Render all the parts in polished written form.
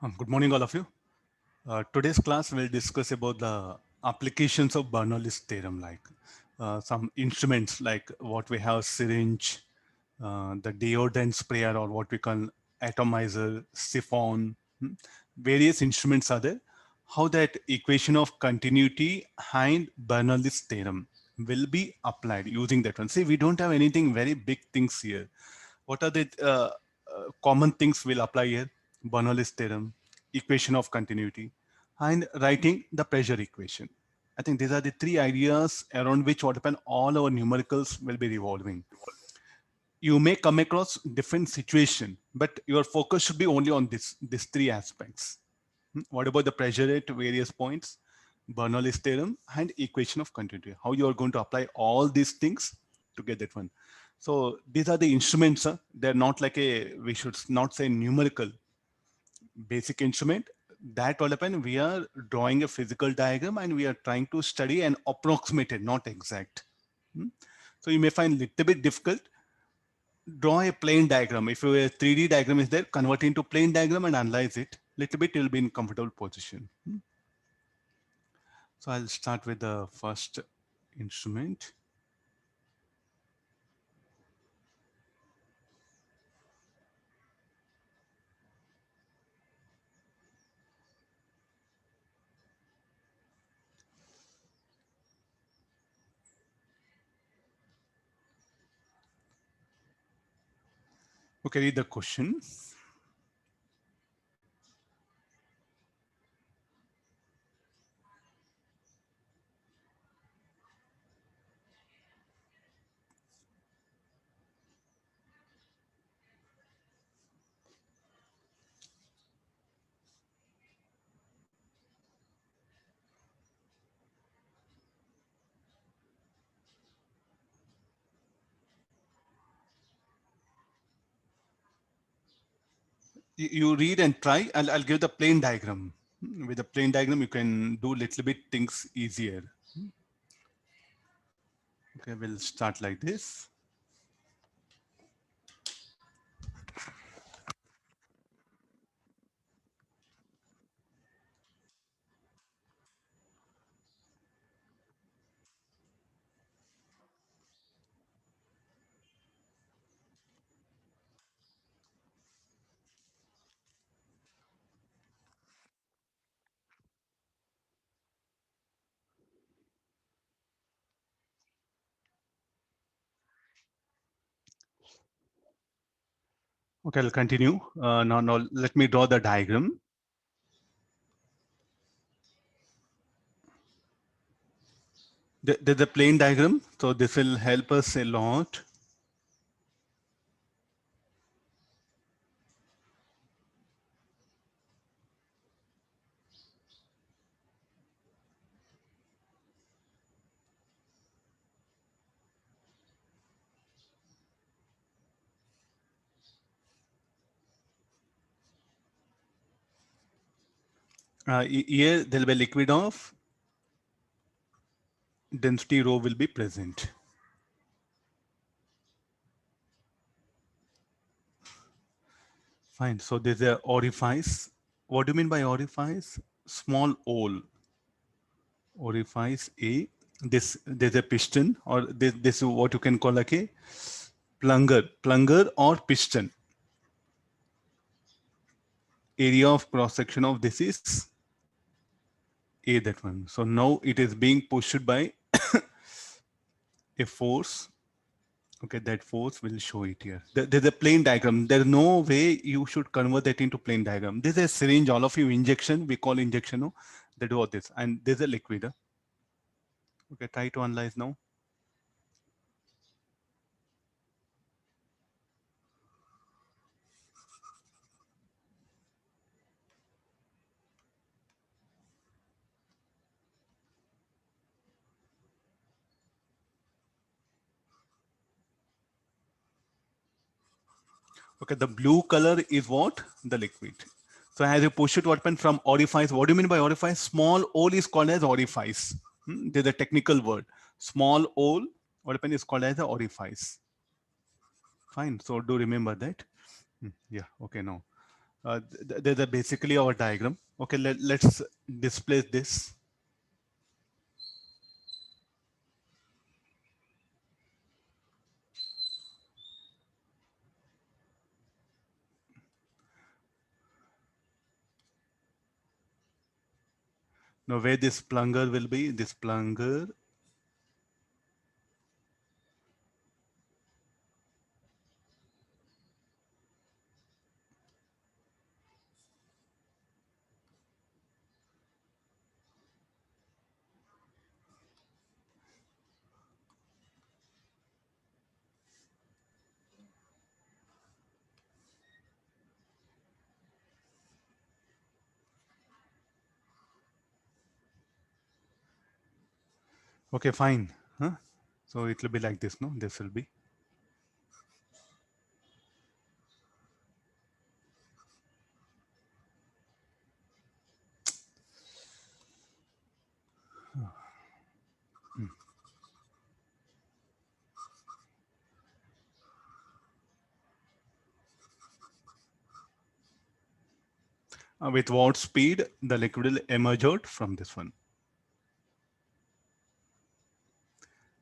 Good morning, all of you. Today's class will discuss about the applications of Bernoulli's theorem, like some instruments like what we have syringe, the deodorant sprayer, or what we call atomizer, siphon. Various instruments are there. How that equation of continuity and Bernoulli's theorem will be applied using that one. See, we don't have anything very big things here. What are the common things we'll apply here? Bernoulli's theorem, equation of continuity, and writing the pressure equation. I think these are the three ideas around which what happen all our numericals will be revolving. You may come across different situation, but your focus should be only on these three aspects. What about the pressure at various points, Bernoulli's theorem, and equation of continuity? How you are going to apply all these things to get that one. So these are the instruments. They're not like we should not say numerical, basic instrument. That will happen. We are drawing a physical diagram and we are trying to study and approximate it, not exact. So you may find little bit difficult. Draw a plane diagram. If a 3D diagram is there, convert it into plane diagram and analyze it. Little bit, you'll be in comfortable position. So I'll start with the first instrument. Okay, read the question. You read and try. I'll give the plane diagram. With the plane diagram, you can do little bit things easier. Okay, we'll start like this. Okay, I'll continue. Now let me draw the diagram. There's a plane diagram, so this will help us a lot. Here there will be liquid of density rho will be present. Fine. So there's a orifice. What do you mean by orifice? Small hole. Orifice A. There's a piston, or this is what you can call like a plunger or piston. Area of cross section of this is A, that one. So now it is being pushed by a force. Okay, that force will show it here. There's a plane diagram. There's no way you should convert that into plane diagram. There's a syringe, all of you injection, we call injection, no? They do all this. And there's a liquid. Okay, try to analyze now. Okay, the blue color is what? The liquid. So as you push it, what happens from orifice? What do you mean by orifice? Small hole is called as orifice. There's a technical word. Small hole, what happens is called as the orifice. Fine. So do remember that. Yeah. Okay. Now They're basically our diagram. Okay, let's display this. Now where this plunger will be, this plunger. Okay, fine. Huh? So it will be like this, no? This will be. With what speed the liquid will emerge out from this one.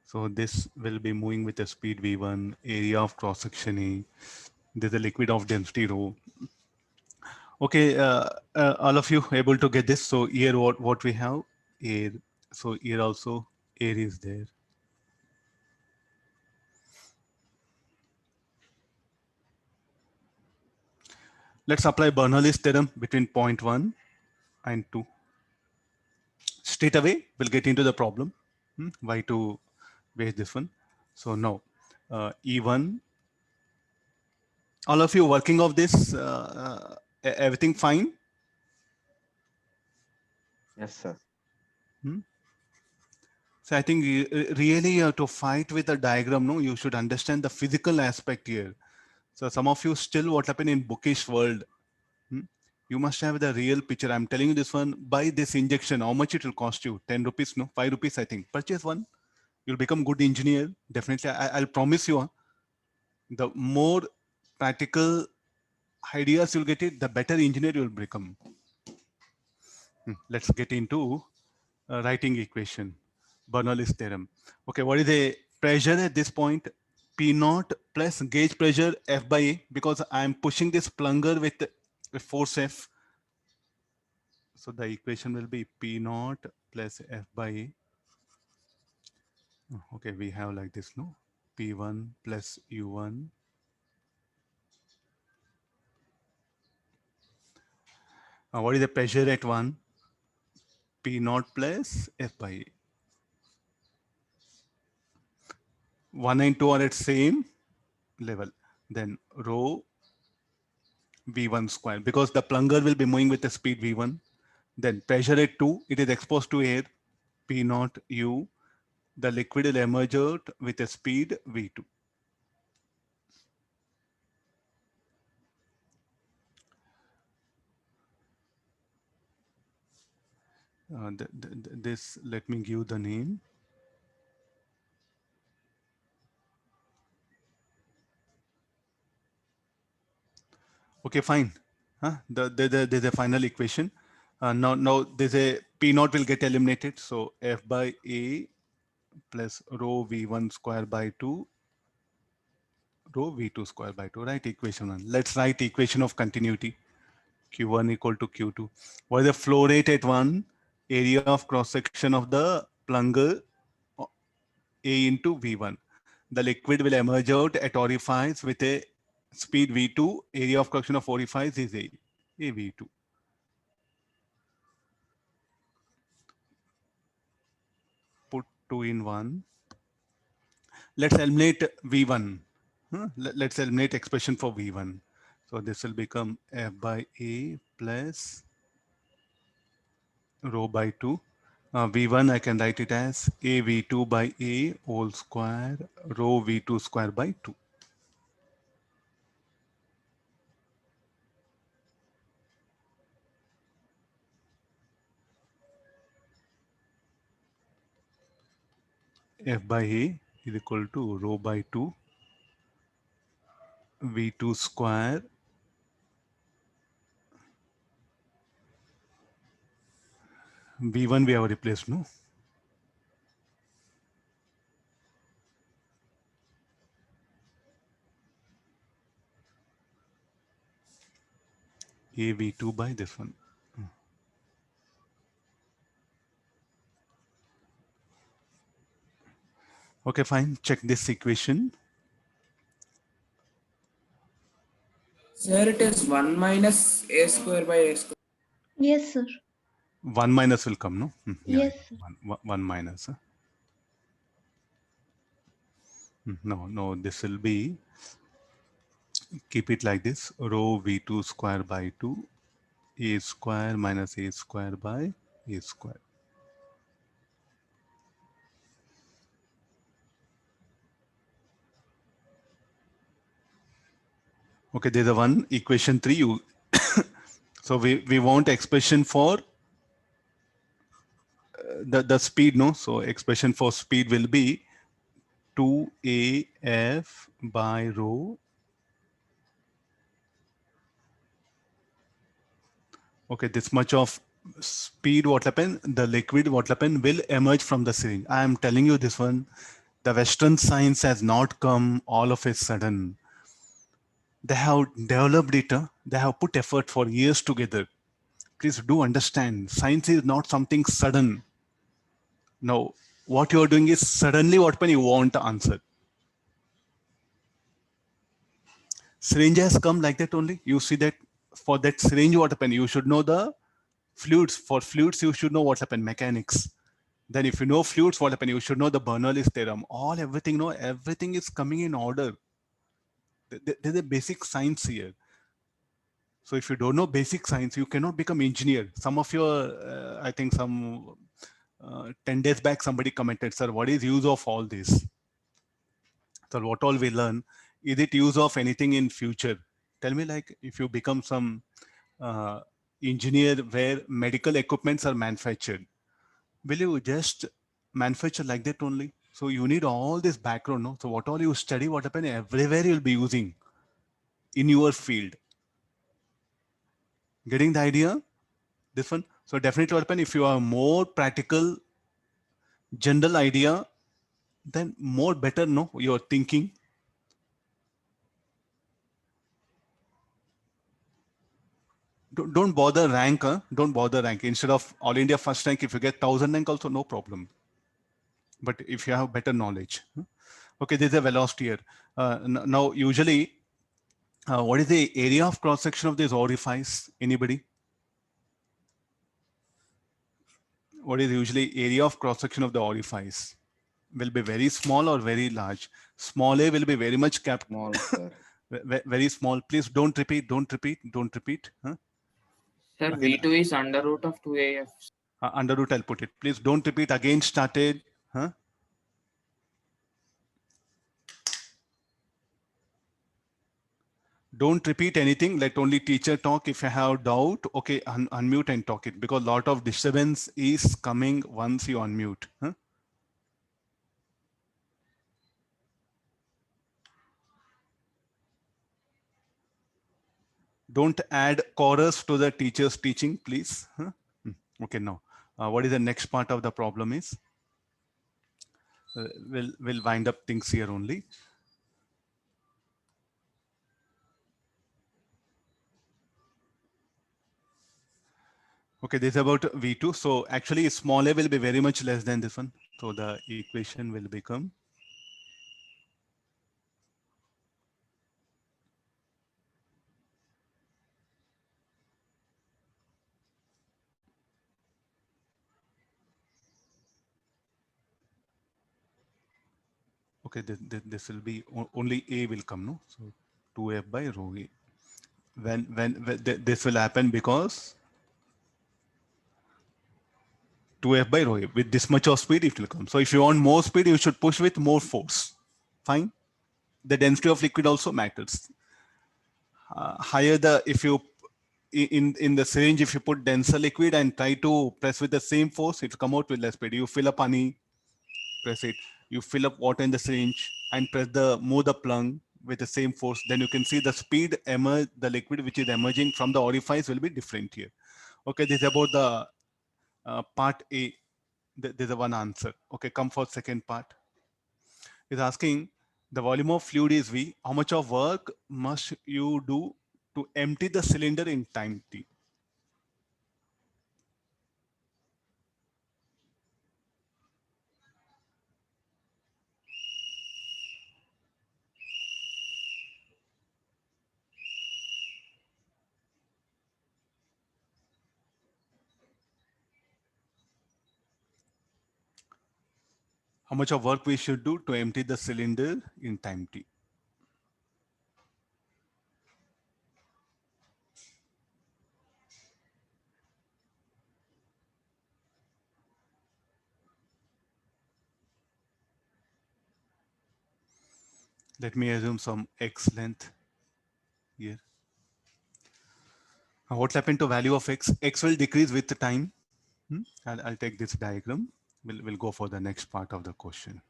So this will be moving with a speed V1, area of cross section A. There's a liquid of density rho. Okay, all of you able to get this? So here what we have? Air. So here also air is there. Let's apply Bernoulli's theorem between point 1 and 2. Straight away, we'll get into the problem. Why to waste this one? So now, E1, all of you working of this, everything fine? Yes, sir. So I think really to fight with the diagram, no, you should understand the physical aspect here. So some of you still what happened in bookish world. You must have the real picture. I'm telling you this one, buy this injection. How much it will cost you? 10 rupees, no? 5 rupees, I think. Purchase one. You'll become good engineer. Definitely. I'll promise you, the more practical ideas you'll get it, the better engineer you'll become. Let's get into writing equation. Bernoulli's theorem. Okay, what is the pressure at this point? P naught plus gauge pressure F by A, because I'm pushing this plunger with force F. So the equation will be P naught plus F by A. Okay, we have like this, no? P1 plus U1. What is the pressure at 1? P naught plus F by A. 1 and 2 are at same level. Then rho V1 square, because the plunger will be moving with the speed V1. Then pressure at 2, it is exposed to air, P naught U. The liquid will emerge out with a speed V2. This, let me give the name. Okay, fine. There's a final equation. Now there's a P naught will get eliminated. So F by A plus rho V1 square by 2, rho V2 square by 2, right? Equation 1. Let's write equation of continuity. Q1 equal to Q2. What is the flow rate at 1? Area of cross section of the plunger A into V1. The liquid will emerge out at orifice with a speed V2. Area of cross section of orifice is A V2. Put 2 in 1. Let's eliminate V1. Let's eliminate expression for V1. So this will become F by A plus rho by 2. V1 I can write it as A V2 by A whole square rho V2 square by 2. F by A is equal to rho by 2 V2 square V1 we have replaced, no? A V2 by this one. Okay, fine. Check this equation. Sir, it is 1 minus a square by a square. Yes, sir. 1 minus will come, no? Yeah, Yes, sir. one minus. No, this will be, keep it like this, rho V2 square by 2, a square minus a square by a square. Okay, there's a one equation 3. You so we want expression for the speed, no? So expression for speed will be 2af by rho. Okay, this much of speed, what happen? The liquid, what happen, will emerge from the syringe. I am telling you this one. The Western science has not come all of a sudden. They have developed it. They have put effort for years together. Please do understand, science is not something sudden. No, what you are doing is suddenly what when you want the answer. Syringe has come like that only. You see that for that syringe, what happened? You should know the fluids. For fluids, you should know what happened, mechanics. Then if you know fluids, what happened? You should know the Bernoulli's theorem. Everything, no, everything is coming in order. There's a basic science here. So if you don't know basic science, you cannot become engineer. Some of your, I think some 10 days back, somebody commented, sir, what is use of all this? So what all we learn, is it use of anything in future? Tell me, like, if you become some engineer where medical equipments are manufactured, will you just manufacture like that only? So you need all this background, no? So what all you study, what happen everywhere you'll be using in your field. Getting the idea? This one. So definitely what happen if you are more practical, general idea, then more better, no? You're thinking. Don't bother rank, huh? Don't bother rank. Instead of all India first rank, if you get 1000 rank also, no problem. But if you have better knowledge. Okay, there's a velocity here. Now, usually, what is the area of cross section of this orifice? Anybody? What is usually area of cross section of the orifice? Will be very small or very large. Small a will be very much capped. Small, sir. Very small. Please don't repeat. Don't repeat. Don't repeat. Huh? Sir, V2 is under root of 2AF. Under root, I'll put it. Please don't repeat. Again started. Huh? Don't repeat anything. Let only teacher talk. If you have doubt, okay, unmute and talk it, because lot of disturbance is coming once you unmute. Huh? Don't add chorus to the teacher's teaching, please. Huh? Okay, now, what is the next part of the problem is? We'll wind up things here only. Okay, this is about V2. So actually small a will be very much less than this one. So the equation will become okay, this will be only a will come, no? So 2f by rho a. When this will happen because 2f by rho a. With this much of speed, it will come. So if you want more speed, you should push with more force. Fine. The density of liquid also matters. Higher the, if you in the syringe, if you put denser liquid and try to press with the same force, it will come out with less speed. You fill up honey, press it. You fill up water in the syringe and press the move the plung with the same force. Then you can see the speed emerge, the liquid which is emerging from the orifice will be different here. Okay, this is about the Part A, there's a one answer. Okay, come for second part. Is asking the volume of fluid is V. How much of work must you do to empty the cylinder in time T? How much of work we should do to empty the cylinder in time T? Let me assume some X length here. What happened to value of X? X will decrease with the time. I'll take this diagram. We'll go for the next part of the question.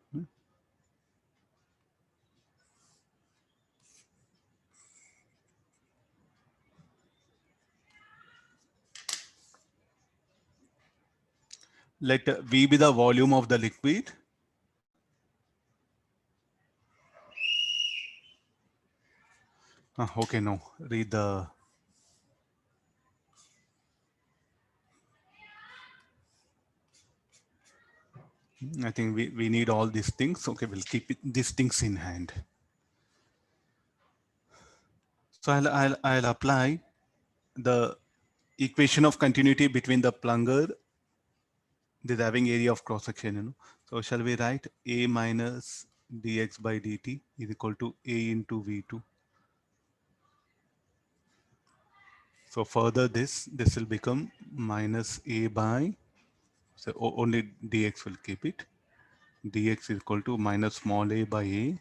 Let V be the volume of the liquid. Okay, no, read the. I think we need all these things. Okay, we'll keep these things in hand. So I'll apply the equation of continuity between the plunger, this having area of cross section, So shall we write A minus dx by dt is equal to A into V2. So further this will become minus A by, so only dx will keep it. Dx is equal to minus small a by A.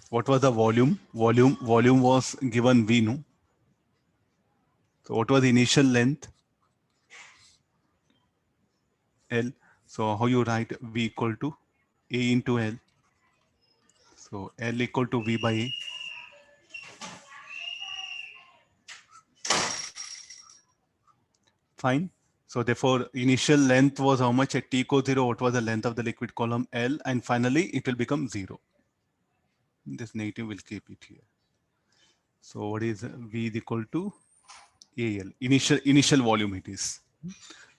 What was the volume? Volume was given V, no? So what was the initial length? L. So how you write V equal to A into L? So L equal to V by A. Fine. So therefore, initial length was how much at t equals 0? What was the length of the liquid column? L. And finally, it will become 0. This negative will keep it here. So what is V is equal to AL? Initial volume it is.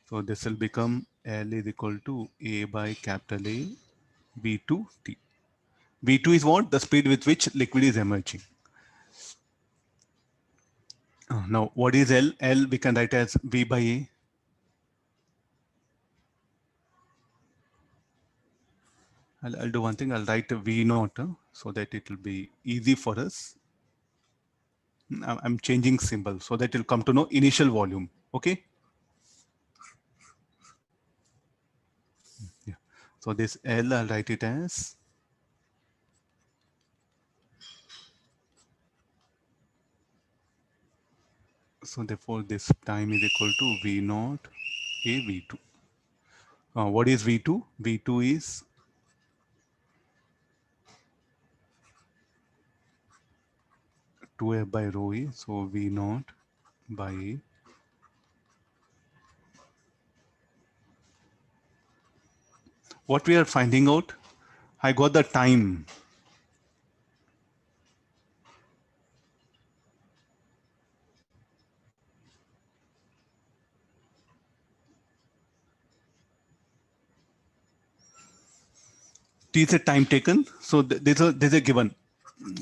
So this will become L is equal to A by capital A V2 T. V2 is what? The speed with which liquid is emerging. Now, what is L? L we can write as V by A. I'll do one thing. I'll write V naught so that it will be easy for us. I'm changing symbol so that you'll come to know initial volume. Okay. Yeah. So this L, I'll write it as. So therefore this time is equal to V naught A V2. What is V2? V2 is 2F by rho A. So V naught by A. What we are finding out, I got the time. T is a time taken. So there's a given.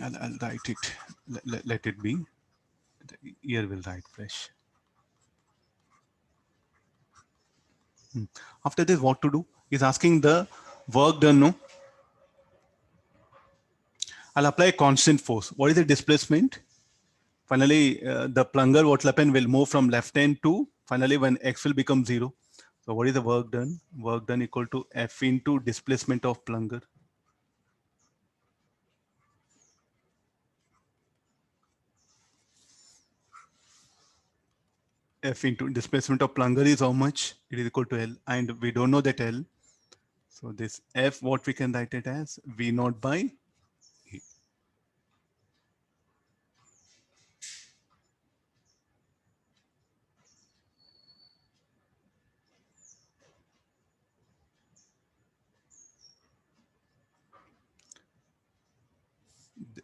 I'll write it. Let it be. Here we'll write fresh. After this, what to do? Is asking the work done. No. I'll apply a constant force. What is the displacement? Finally, the plunger, what will happen, will move from left hand to, finally, when X will become 0. So what is the work done? Work done equal to F into displacement of plunger. F into displacement of plunger is how much? It is equal to L. And we don't know that L. So this F, what we can write it as? V naught by E.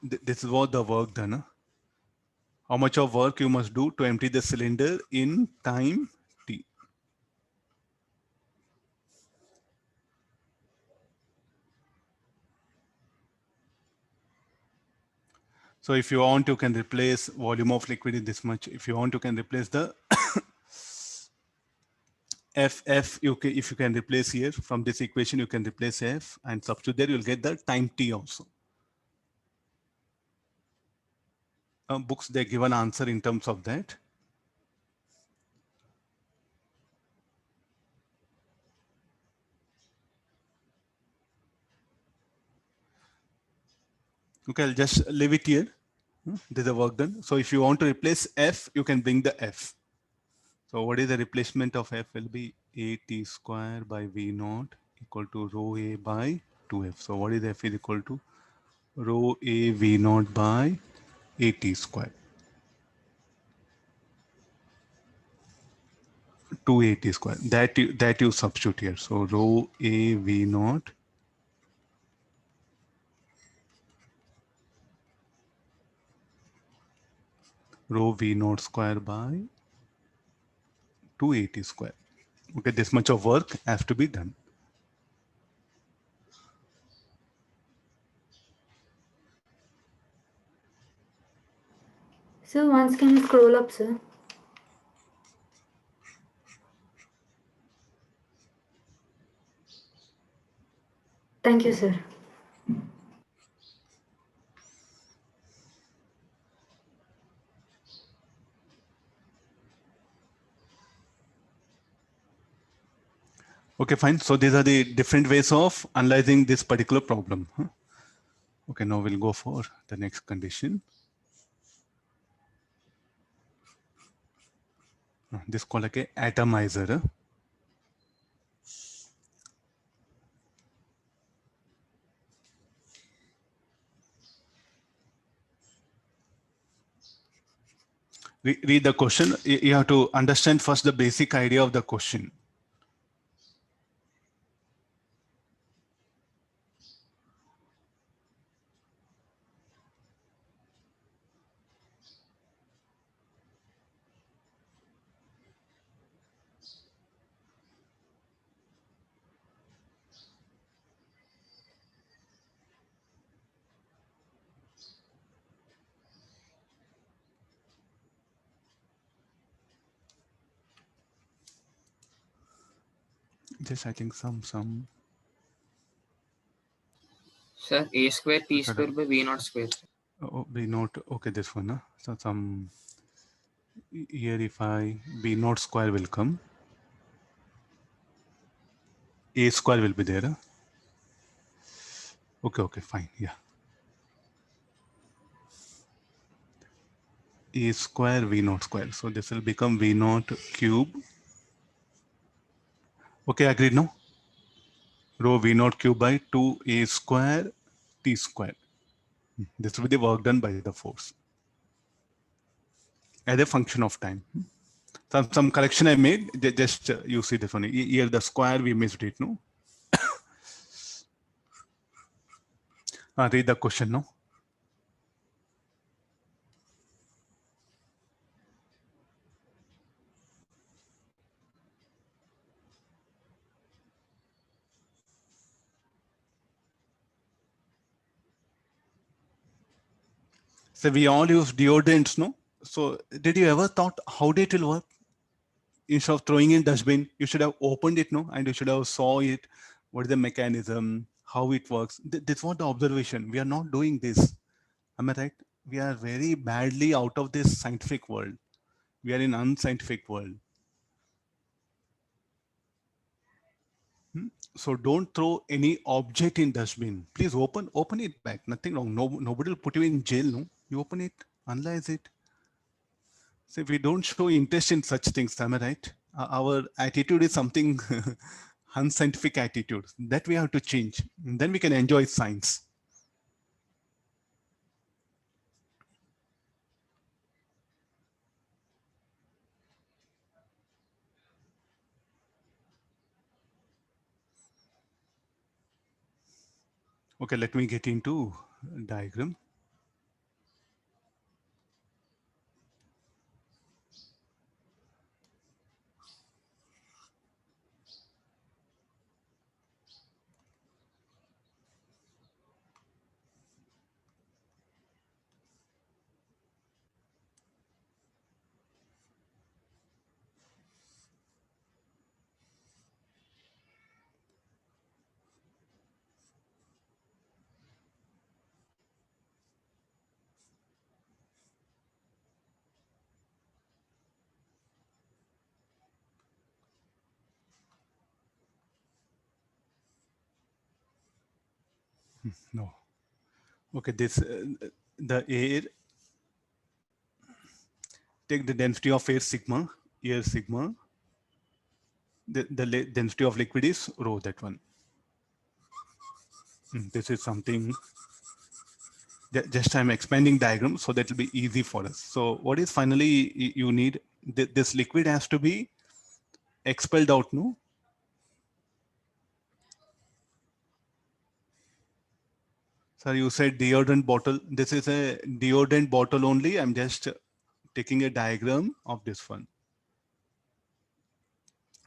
This is what the work done. Huh? How much of work you must do to empty the cylinder in time t. So if you want, you can replace volume of liquid in this much. If you want, you can replace the F, if you can replace here from this equation, you can replace F and substitute there, you'll get the time T also. Books, they give an answer in terms of that. Okay, I'll just leave it here. This is the work done. So if you want to replace F, you can bring the F. So what is the replacement of F will be A T square by V naught equal to rho A by 2F. So what is F is equal to rho A V naught by A T square. 280 square. That you substitute here. So rho A V naught rho V naught square by 280 square. Okay, this much of work has to be done. So once can you scroll up, sir? Thank you, sir. Okay, fine. So these are the different ways of analyzing this particular problem. Okay, now we'll go for the next condition. This is called like a atomizer. Read the question. You have to understand first the basic idea of the question. Just I think some Sir, A square T square by V naught square. oh, B naught. Okay, this one. So some here if I B naught square will come, A square will be there. Okay, fine. Yeah. A square V naught square. So this will become V naught cube. Okay, agreed now. Rho V naught cube by 2A square T square. This will be the work done by the force as a function of time. Some correction I made, just you see this one. Here the square we missed it, no? Read the question now. So we all use deodorants, no? So did you ever thought how did it will work? Instead of throwing in dustbin, you should have opened it, no? And you should have saw it. What is the mechanism? How it works? This was the observation. We are not doing this. Am I right? We are very badly out of this scientific world. We are in unscientific world. So don't throw any object in dustbin. Please open it back. Nothing wrong. Nobody will put you in jail. No, you open it, analyze it. So we don't show interest in such things. Am I right? Our attitude is something unscientific attitude that we have to change. Then we can enjoy science. Okay, let me get into diagram. No. Okay, this the air, take the density of air sigma, the density of liquid is rho, that one. This is something, just I'm expanding diagram so that will be easy for us. So what is finally you need, this liquid has to be expelled out, no? Sir, you said deodorant bottle. This is a deodorant bottle only. I'm just taking a diagram of this one.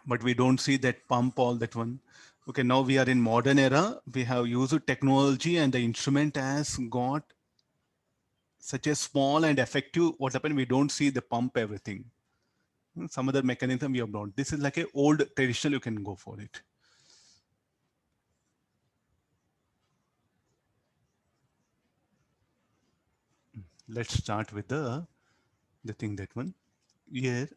But we don't see that pump, all that one. Okay, now we are in modern era. We have used technology and the instrument has got such a small and effective. What happened? We don't see the pump, everything. Some other mechanism we have not. This is like a old traditional, you can go for it. Let's start with the thing, that one. Here,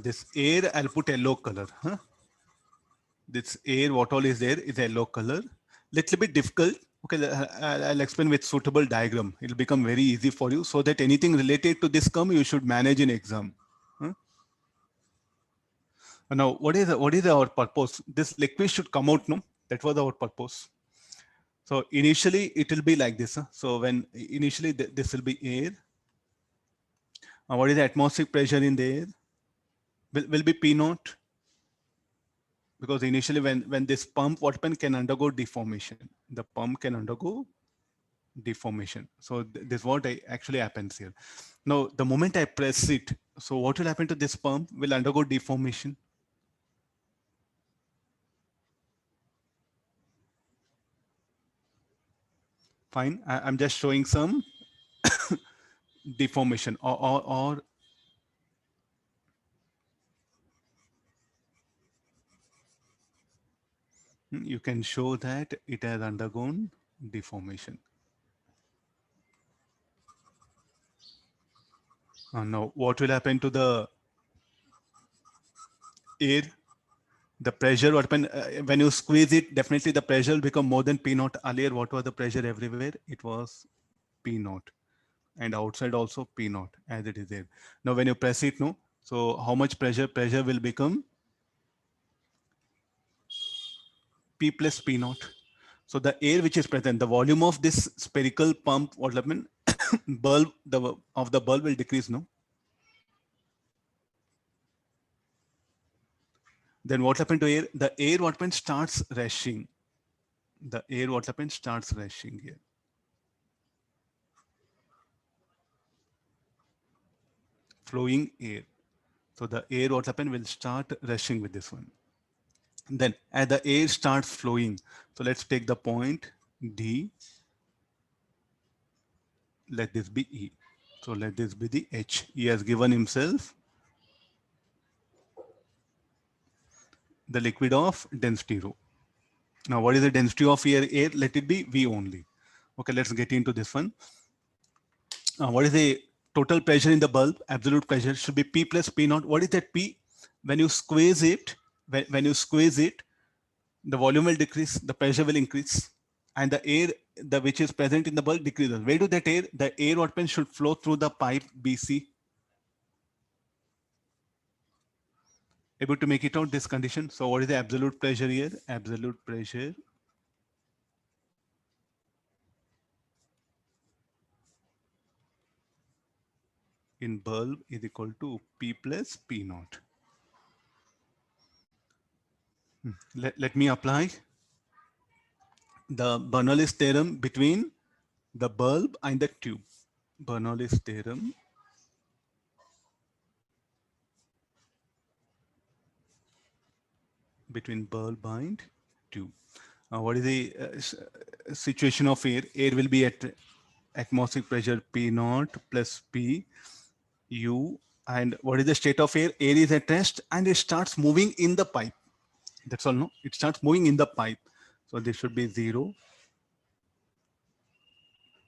this air, I'll put yellow color. Huh? This air, what all is there is yellow color. Little bit difficult. Okay, I'll explain with suitable diagram. It'll become very easy for you, so that anything related to this come, you should manage in exam. Huh? Now, what is our purpose? This liquid should come out, no? That was our purpose. So initially it will be like this. Huh? So when initially this will be air. What is the atmospheric pressure in the air? Will be P naught. Because initially when this pump, what pen can undergo deformation. The pump can undergo deformation. So this what actually happens here. Now, the moment I press it, so what will happen to this pump? Will undergo deformation. Fine. I'm just showing some deformation or you can show that it has undergone deformation. Now, what will happen to the air? The pressure, what when you squeeze it, definitely the pressure will become more than P naught. Earlier, what was the pressure everywhere? It was P naught. And outside also P naught, as it is there. Now, when you press it, no, so how much pressure? Pressure will become P plus P naught. So the air which is present, the volume of this spherical pump, what happened? Bulb, of the bulb will decrease, no? Then what happened to air? The air, what happened, starts rushing. The air, what happened, starts rushing here. Flowing air. So the air, what happened, will start rushing with this one. Then as the air starts flowing, so let's take the point D. Let this be E. So let this be the H. He has given himself the liquid of density rho. Now, what is the density of air? Let it be V only. Okay, let's get into this one. What is the total pressure in the bulb? Absolute pressure should be P plus P naught. What is that P? When you squeeze it, when you squeeze it, the volume will decrease, the pressure will increase, and the air, which is present in the bulb, decreases. Where do that air? The air, what pen, should flow through the pipe BC. Able to make it out, this condition. So what is the absolute pressure here? Absolute pressure in bulb is equal to P plus P naught. Let me apply the Bernoulli's theorem between the bulb and the tube. Bernoulli's theorem between bulb and tube. What is the situation of air? Air will be at atmospheric pressure P naught plus P U. And what is the state of air? Air is at rest and it starts moving in the pipe. That's all, no? It starts moving in the pipe. So this should be 0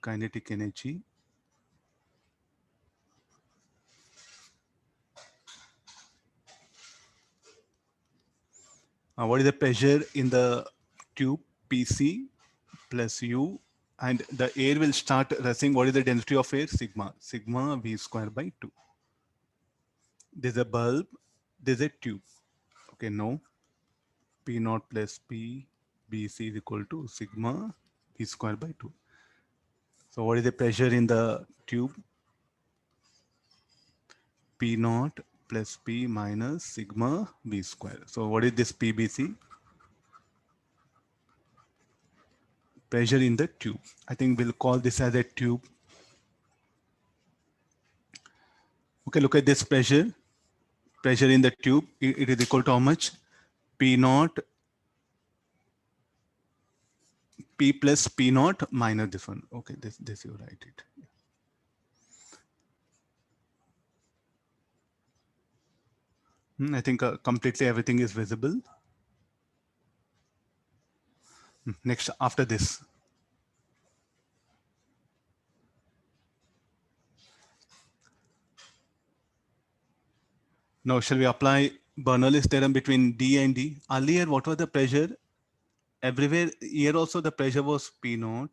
kinetic energy. What is the pressure in the tube? PC plus U, and the air will start rushing. What is the density of air? Sigma. Sigma V square by 2. There's a bulb, there's a tube. Okay, no. P naught plus P BC is equal to sigma V square by 2. So what is the pressure in the tube? P naught plus P minus sigma V square. So what is this PBC? Pressure in the tube. I think we'll call this as a tube. Okay, look at this pressure. Pressure in the tube, it is equal to how much? P naught, P plus P naught minus this one. Okay, this you write it. I think completely everything is visible. Next, after this. Now, shall we apply Bernoulli's theorem between D and D? Earlier, what was the pressure? Everywhere, here also the pressure was P naught.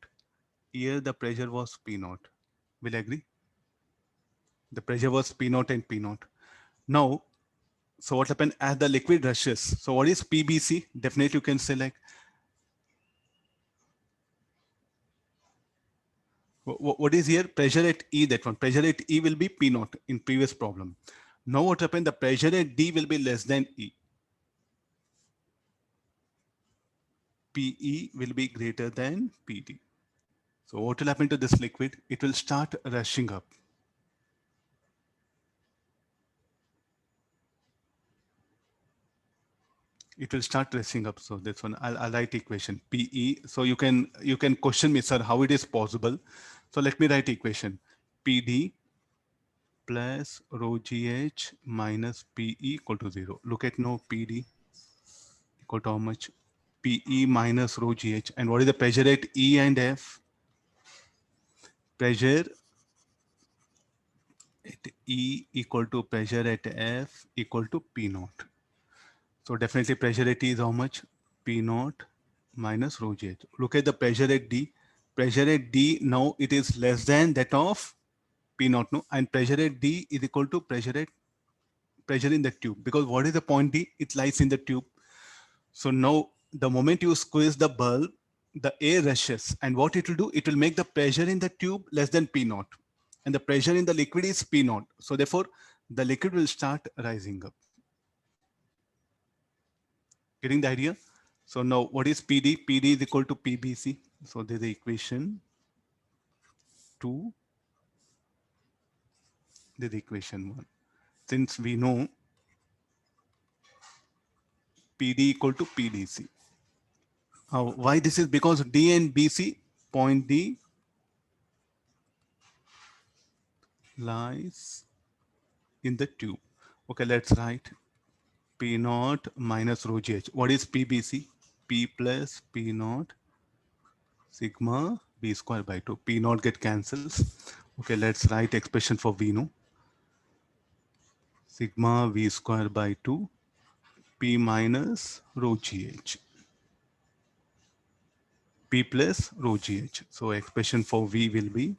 Here the pressure was P naught. Will you agree? The pressure was P naught and P naught. Now, so what happened as the liquid rushes? So what is PBC? Definitely you can say like, what is here? Pressure at E, that one. Pressure at E will be P naught in previous problem. Now what happened? The pressure at D will be less than E. PE will be greater than PD. So what will happen to this liquid? It will start rushing up. It will start rushing up. So this one, I'll write equation PE. So you can question me, sir, how it is possible. So let me write equation PD plus rho GH minus PE equal to 0. Look at now PD equal to how much? PE minus rho GH. And what is the pressure at E and F? Pressure at E equal to pressure at F equal to P naught. So definitely pressure at E is how much? P naught minus rho GH. Look at the pressure at D. Pressure at D now it is less than that of P naught, no? And pressure at D is equal to pressure in the tube, because what is the point D? It lies in the tube. So now the moment you squeeze the bulb, the air rushes, and what it will do? It will make the pressure in the tube less than P naught, and the pressure in the liquid is P naught. So therefore, the liquid will start rising up. Getting the idea? So now what is PD? PD is equal to PBC. So there's the equation 2. There's the equation 1. Since we know PD equal to PDC. Why this is? Because D and BC, point D lies in the tube. Okay, let's write P naught minus rho GH. What is PBC? P plus P naught sigma B square by 2. P naught get cancels. Okay, let's write expression for V, no? Sigma V square by 2 P minus rho GH. P plus rho GH. So expression for V will be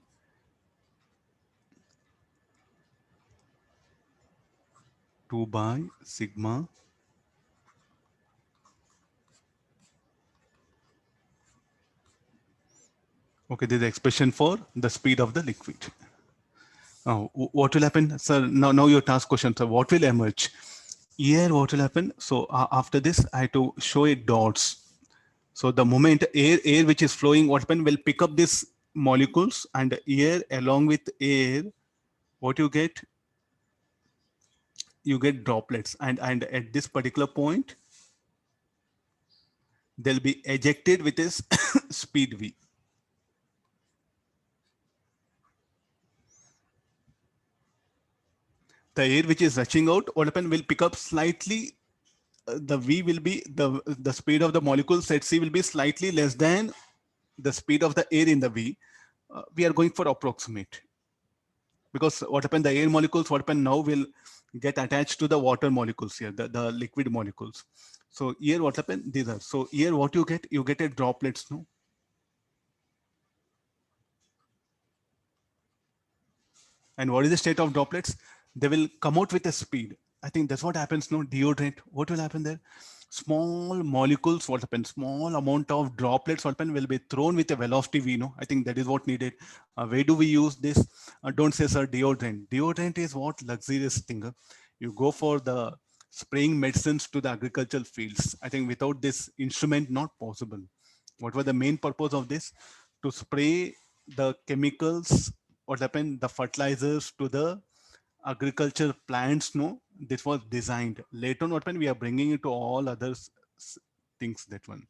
2 by sigma Okay, this is the expression for the speed of the liquid. What will happen, sir? Now your task question, sir. What will emerge? Here, what will happen? So after this, I have to show it dots. So the moment air which is flowing, what happen will pick up these molecules, and air along with air, what you get? You get droplets, and at this particular point, they'll be ejected with this speed v. The air which is rushing out, what happen will pick up slightly the v will be the speed of the molecules at c will be slightly less than the speed of the air in the v. We are going for approximate, because what happened, the air molecules, what happened now will get attached to the water molecules here, the liquid molecules. So here what happened, these are, so here what you get a droplets, no? And what is the state of droplets? They will come out with a speed. I think that's what happens, no? Deodorant, what will happen there? Small molecules, what happens? Small amount of droplets, what happen, will be thrown with a velocity v, no? I think that is what needed. Where do we use this? Don't say, sir, deodorant. Deodorant is what luxurious thing. You go for the spraying medicines to the agricultural fields. I think without this instrument, not possible. What was the main purpose of this? To spray the chemicals, what happened, the fertilizers to the agriculture plants, no? This was designed. Later on, what happened, we are bringing it to all other things, that one.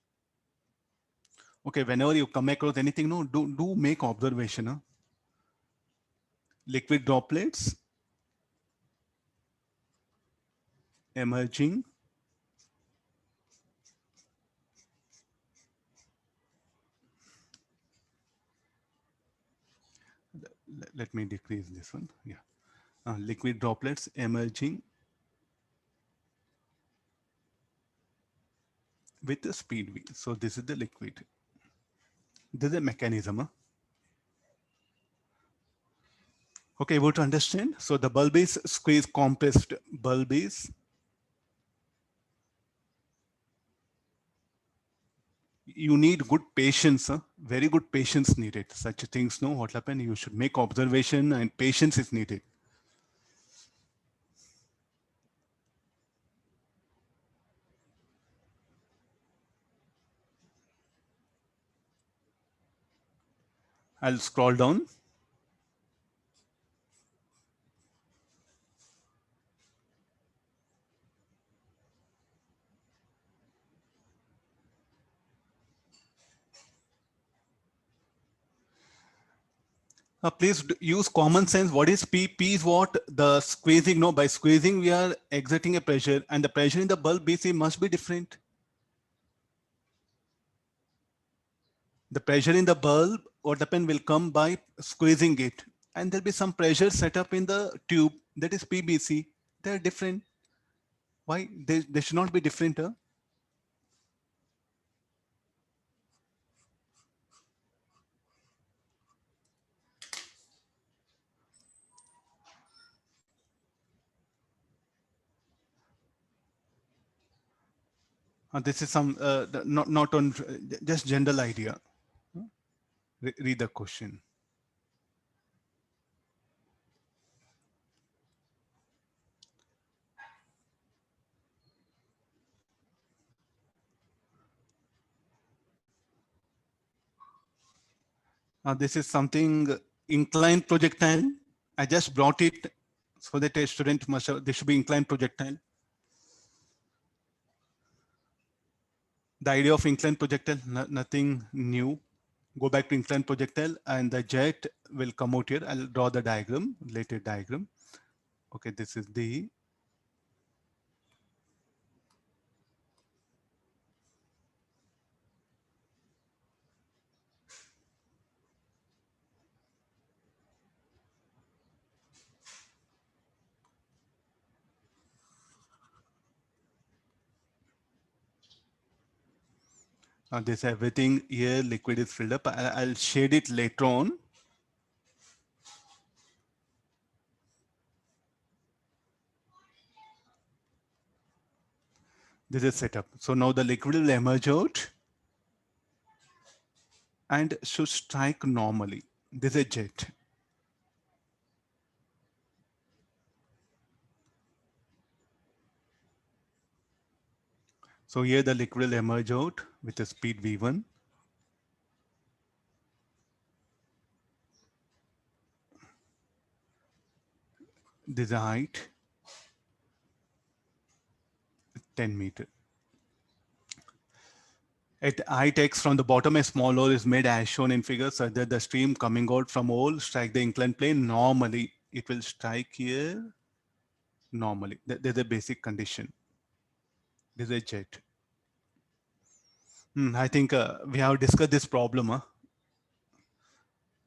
Okay, whenever you come across anything, no, do make observation. Huh? Liquid droplets emerging let me decrease this one. Yeah, liquid droplets emerging with the speed v. So this is the liquid. This is a mechanism. Huh? Okay, able to understand? So the bulb is squeeze compressed bulb is you need good patience, huh? Very good patience needed. Such things, no, what happen? You should make observation and patience is needed. I'll scroll down. Please use common sense. What is P? P is what? The squeezing. No, by squeezing, we are exerting a pressure, and the pressure in the bulb BC must be different. The pressure in the bulb, what happen, will come by squeezing it. And there'll be some pressure set up in the tube, that is PBC. They're different. Why? They should not be different. Huh? This is some, not on, just general idea. Read the question. This is something inclined projectile. I just brought it so that a student must have, this should be inclined projectile. The idea of inclined projectile, nothing new. Go back to inclined projectile and the jet will come out here. I'll draw the diagram, related diagram. Okay, this is the this everything here, liquid is filled up. I'll shade it later on. This is setup. So now the liquid will emerge out and should strike normally. This is a jet. So here the liquid will emerge out with a speed V1. This is a height 10 meter. At height x from the bottom, a small hole is made as shown in figure, such that the stream coming out from hole strike the inclined plane normally. It will strike here normally. There's a basic condition. This is a jet. I think we have discussed this problem.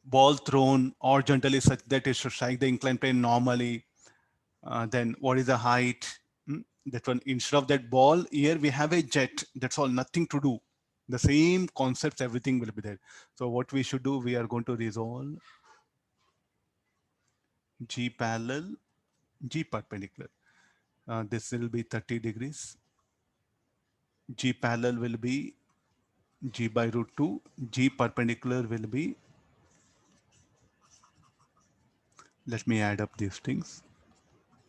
Ball thrown horizontally such that it should strike the inclined plane normally. Then what is the height? That one, instead of that ball, here we have a jet. That's all, nothing to do. The same concepts, everything will be there. So what we should do, we are going to resolve G parallel, G perpendicular. This will be 30 degrees. G parallel will be G by root 2. G perpendicular will be, let me add up these things.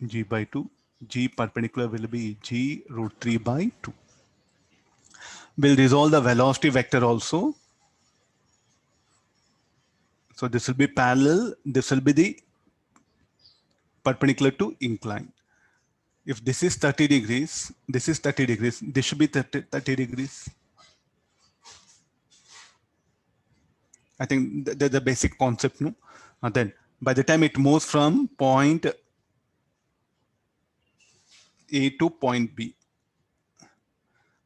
G by 2. G perpendicular will be G root 3 by 2. We'll resolve the velocity vector also. So this will be parallel. This will be the perpendicular to incline. If this is 30 degrees, this is 30 degrees, this should be 30 degrees. I think the basic concept, no? And then by the time it moves from point A to point B,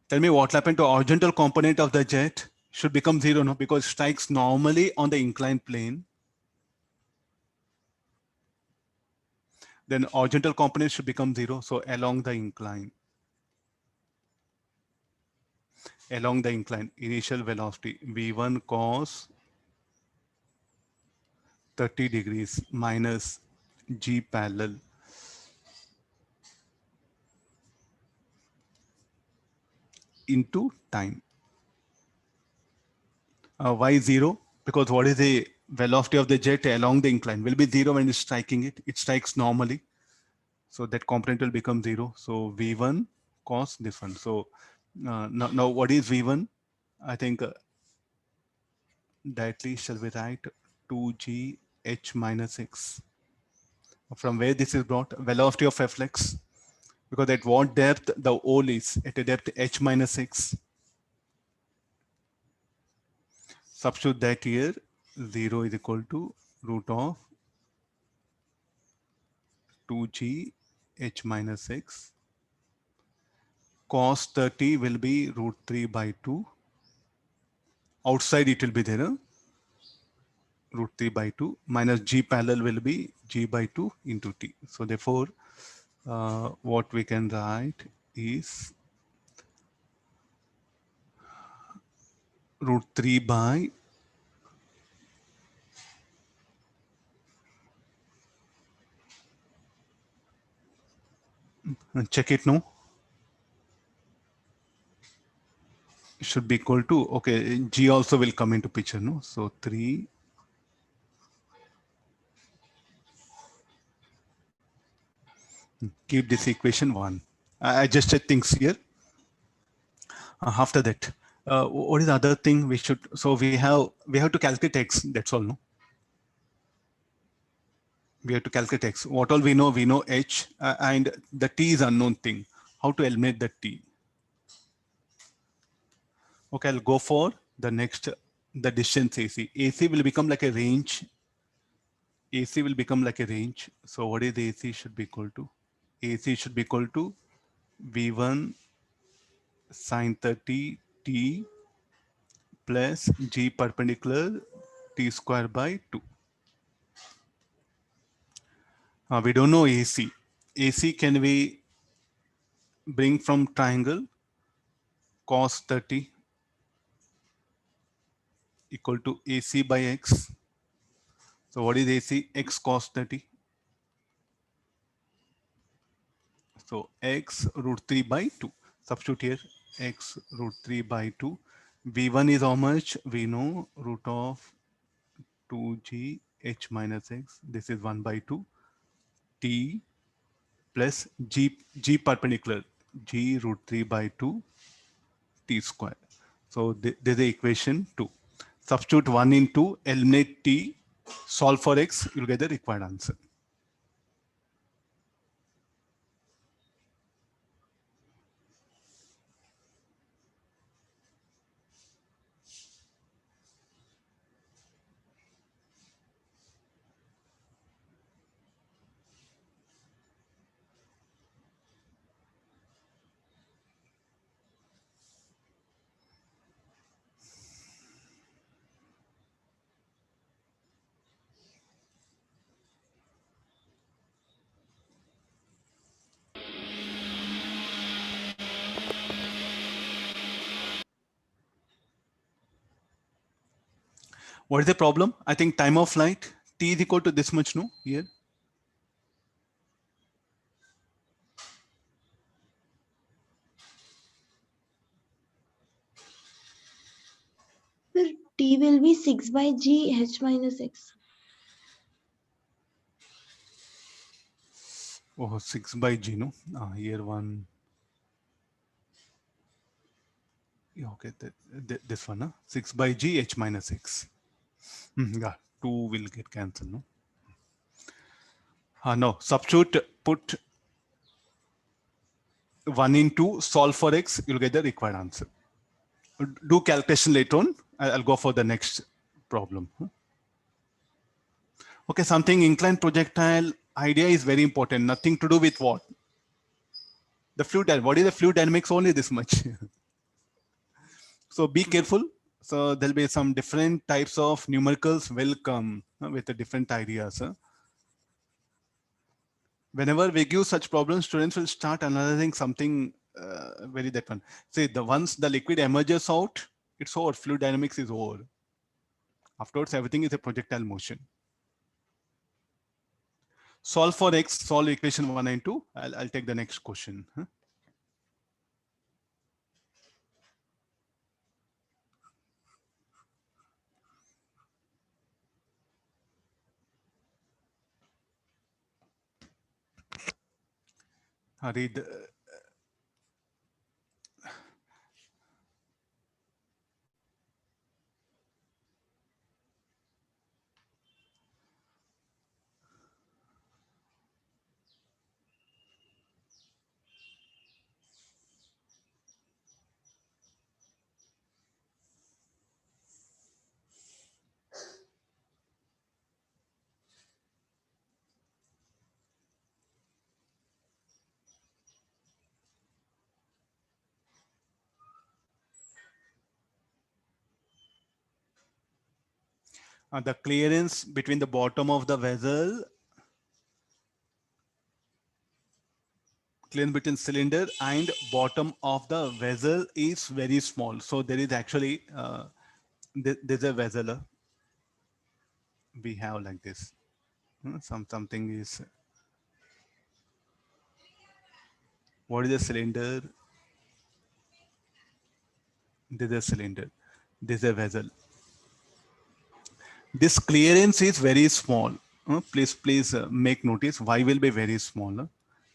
tell me what happened to horizontal component of the jet should become zero, no? Because it strikes normally on the inclined plane. Then horizontal component should become zero. So along the incline, initial velocity v1 cos 30 degrees minus G parallel into time. Why zero? Because what is the velocity of the jet along the incline will be zero when it's striking it. It strikes normally. So that component will become zero. So V1 cos this one. So now what is V1? I think directly shall we write 2G H minus X. From where this is brought? Velocity of Flex. Because at what depth the hole is? At a depth H minus X. Substitute that here. 0 is equal to root of 2G H minus X. Cos 30 will be root 3 by 2. Outside it will be there, root 3 by 2 minus G parallel will be G by 2 into T. So therefore, what we can write is root 3 by check it now. It should be equal to, okay, G also will come into picture, no? So 3 keep this equation 1. I adjusted things here. After that, what is the other thing we should, so we have to calculate X, that's all, no? We have to calculate X. What all we know H, and the T is unknown thing. How to eliminate the T? Okay, I'll go for the next, the distance AC. AC will become like a range. AC will become like a range. So what is AC should be equal to? AC should be equal to V1 sine 30 T plus G perpendicular T square by 2. We don't know AC. AC can we bring from triangle cos 30 equal to AC by X. So what is AC? X cos 30. So X root 3 by 2. Substitute here X root 3 by 2. V1 is how much? We know root of 2G H minus X. This is 1 by 2 T plus G perpendicular G root 3 by 2 T square. So this is the equation 2. Substitute 1 into eliminate T, solve for X, you'll get the required answer. What is the problem? I think time of flight, T is equal to this much, no? Here. Sir, T will be 6 by G H minus X. Oh, 6 by G, no? Here one. Yeah, okay, this one, huh? 6 by G H minus X. Yeah, 2 will get cancelled, no? No, substitute, put 1 into solve for X, you'll get the required answer. Do calculation later on. I'll go for the next problem. Okay, something inclined projectile idea is very important. Nothing to do with what? The fluid dynamics. What is the fluid dynamics? Only this much. So be careful. So there'll be some different types of numericals will come with the different ideas. Whenever we give such problems, students will start analyzing something very that one. Say the once the liquid emerges out, it's over. Fluid dynamics is over. Afterwards, everything is a projectile motion. Solve for X, solve equation 1 and 2. I'll take the next question. Read. The clearance between the bottom of the vessel, clearance between cylinder and bottom of the vessel is very small. So there is actually, there's a vessel we have like this. Something is, what is the cylinder? This is a cylinder. This is a vessel. This clearance is very small. Please make notice. Y will be very small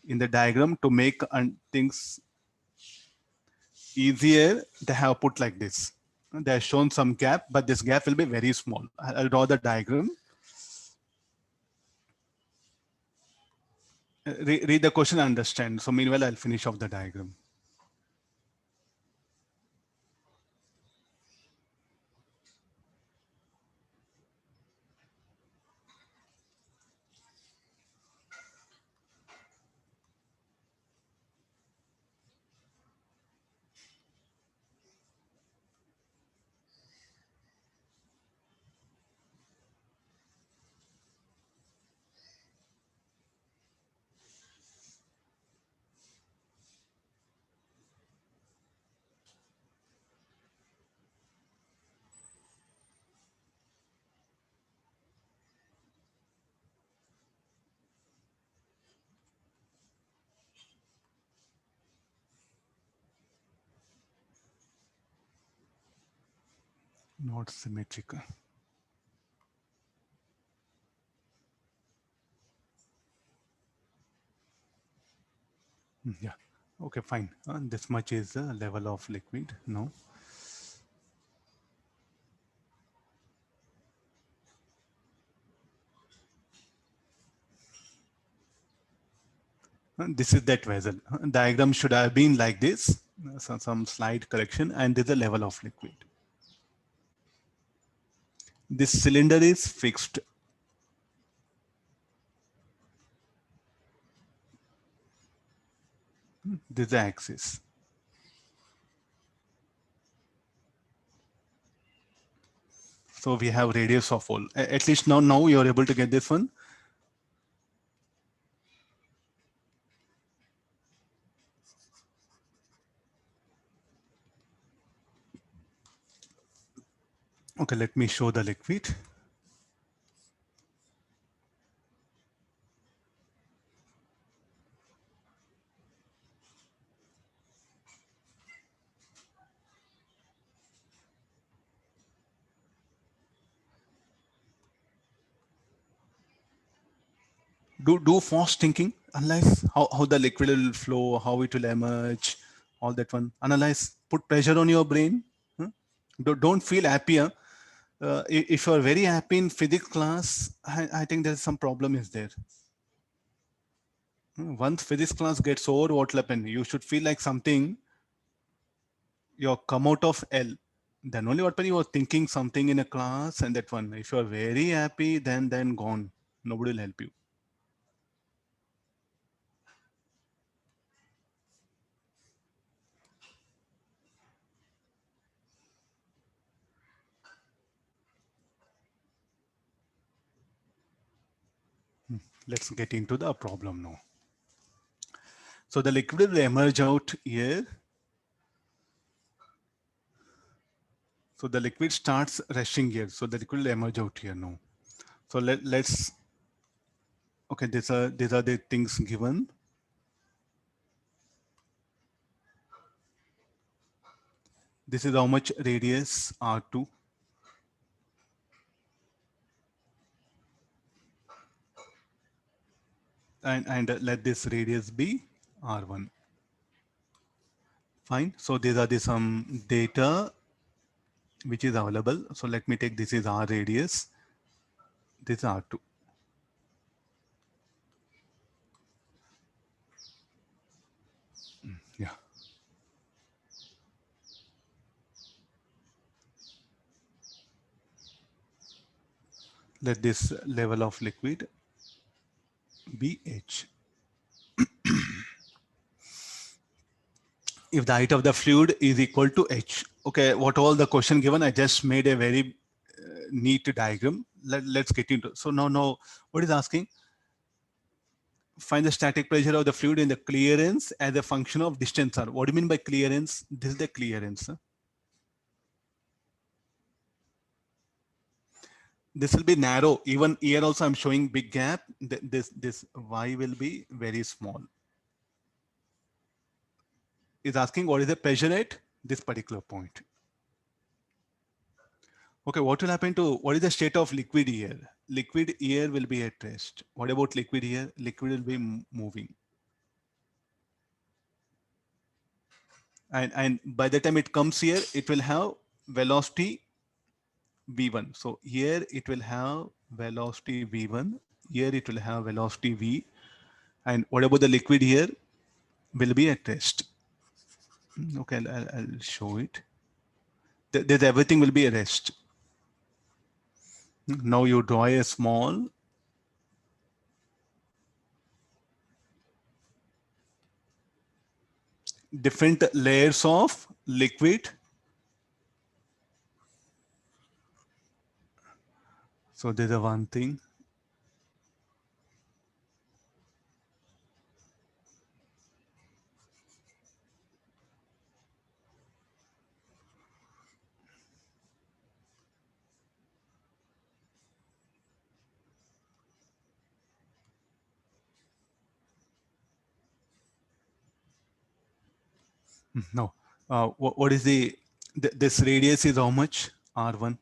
in the diagram to make things easier. They have put like this. They have shown some gap, but this gap will be very small. I'll draw the diagram. Read the question and understand. So meanwhile, I'll finish off the diagram. Not symmetrical. Yeah. Okay, fine. This much is the level of liquid. No. This is that vessel. Diagram should have been like this. Some slight correction, and this is the level of liquid. This cylinder is fixed. This is the axis. So we have radius of hole. At least now you're able to get this one. Okay, let me show the liquid. Do fast thinking. Analyze how the liquid will flow, how it will emerge, all that one. Analyze. Put pressure on your brain. Hmm? Don't feel happier. If you are very happy in physics class, I think there's some problem is there. Once physics class gets over, what will happen? You should feel like something. You come out of L. Then only what you are thinking something in a class and that one. If you are very happy, then gone. Nobody will help you. Let's get into the problem now. So the liquid will emerge out here. So the liquid starts rushing here. So the liquid will emerge out here now. So let's, okay, these are the things given. This is how much radius R2. And let this radius be R1. Fine. So these are the some data which is available. So let me take this is R radius. This is R2. Yeah. Let this level of liquid be H. If the height of the fluid is equal to H. Okay, what all the question given, I just made a very neat diagram. Let's get into. So now what is asking? Find the static pressure of the fluid in the clearance as a function of distance R. What do you mean by clearance? This is the clearance. This will be narrow. Even here also I'm showing big gap. This Y will be very small. Is asking what is the pressure at this particular point. Okay, what will happen to, what is the state of liquid here? Liquid here will be at rest. What about liquid here? Liquid will be moving. And by the time it comes here, it will have velocity V1. So here it will have velocity V1. Here it will have velocity V. And what about the liquid here? Will be at rest. Okay, I'll show it. There's everything will be at rest. Now you draw a small different layers of liquid. So there's a one thing. No. What is this radius is how much? R1.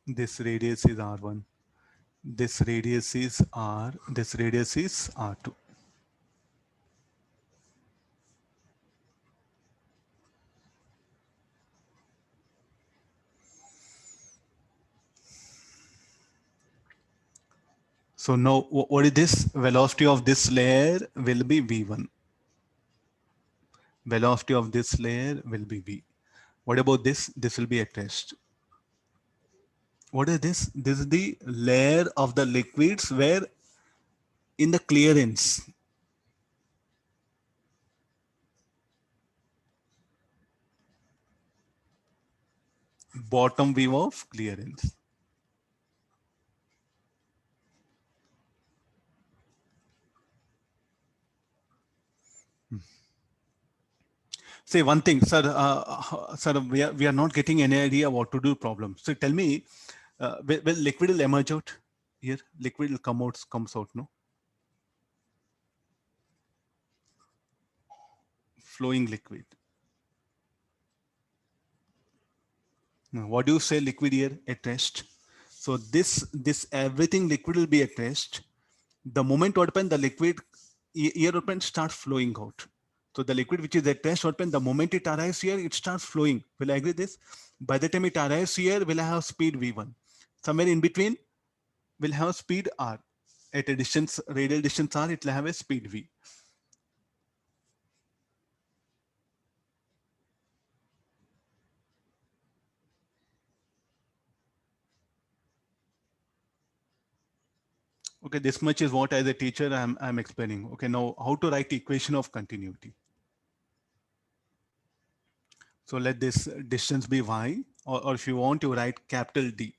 This radius is R1. This radius is R. This radius is R2. So now what is this? Velocity of this layer will be V1. Velocity of this layer will be V. What about this? This will be at rest. What is this? This is the layer of the liquids where in the clearance. Bottom view of clearance. Say one thing, sir. Sir, we are not getting any idea what to do problem. So tell me, will liquid will emerge out here? Liquid will comes out, no? Flowing liquid. Now, what do you say liquid here at rest? So this everything liquid will be at rest. The moment open the liquid here open start flowing out. So the liquid which is at rest open, the moment it arrives here, it starts flowing. Will I agree this? By the time it arrives here, will I have speed v1. Somewhere in between, will have speed r. At a distance, radial distance r, it will have a speed v. Okay, this much is what as a teacher I'm explaining. Okay, now how to write equation of continuity. So let this distance be y, or if you want to write capital D.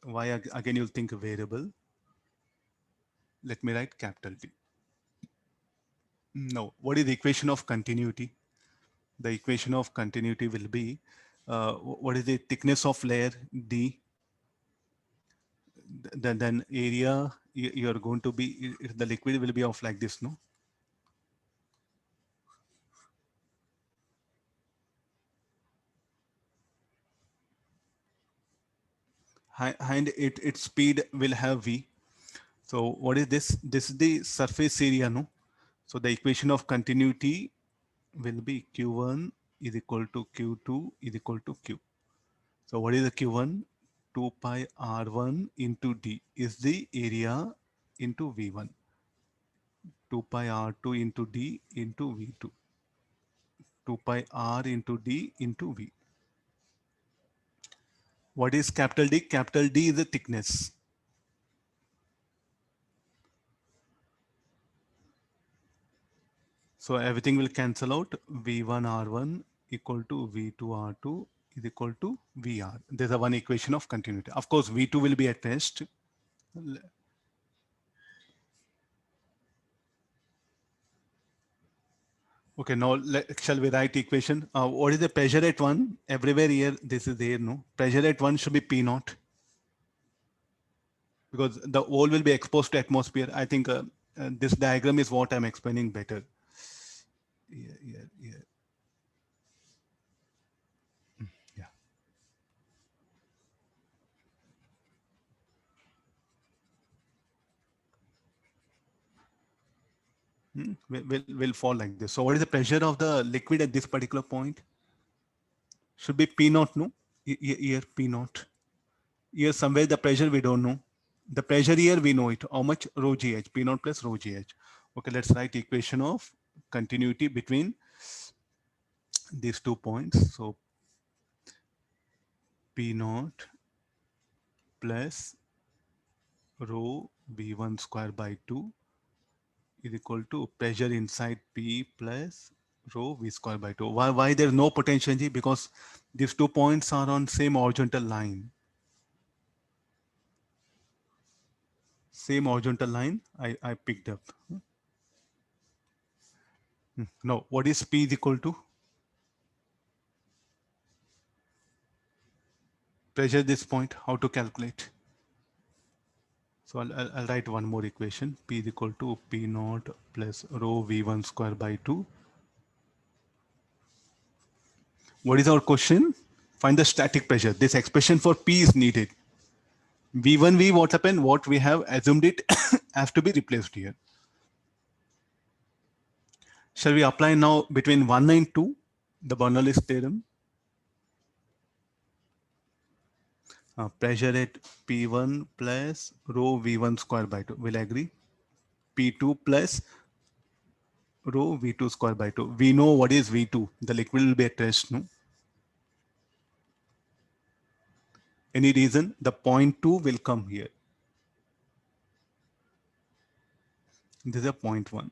Y again you'll think a variable. Let me write capital D. No, what is the equation of continuity? The equation of continuity will be, what is the thickness of layer D? Then area you're going to be, the liquid will be of like this, no? And its speed will have V. So what is this? This is the surface area, no? So the equation of continuity will be Q1 is equal to Q2 is equal to Q. So what is the Q1? 2 pi R1 into D is the area into V1. 2 pi R2 into D into V2. 2 pi R into D into V. What is capital D? Capital D is the thickness. So everything will cancel out. V1 R1 equal to V2 R2 is equal to VR. There's a one equation of continuity. Of course, V2 will be at rest. Okay, now shall we write equation? What is the pressure at 1? Everywhere here, this is there, no? Pressure at 1 should be P naught. Because the wall will be exposed to atmosphere. I think this diagram is what I'm explaining better. Yeah. Yeah. Will fall like this. So what is the pressure of the liquid at this particular point? Should be P naught, no? Here P naught. Here somewhere the pressure we don't know. The pressure here we know it. How much? Rho gh. P naught plus rho gh. Okay, let's write equation of continuity between these 2 points. So P naught plus rho V1 square by 2 is equal to pressure inside P plus rho V square by 2. Why there's no potential energy? Because these 2 points are on same horizontal line. Same horizontal line I picked up. Now, what is P is equal to? Pressure this point, how to calculate? So I'll write one more equation. P is equal to P naught plus rho V1 square by 2. What is our question? Find the static pressure. This expression for P is needed. V1V, what happened? What we have assumed it has to be replaced here. Shall we apply now between 1 and 2, the Bernoulli's theorem? Pressure at P1 plus rho V1 square by 2. Will I agree? P2 plus rho V2 square by 2. We know what is V2. The liquid will be at rest, no? Any reason? The point 2 will come here. This is a point 1.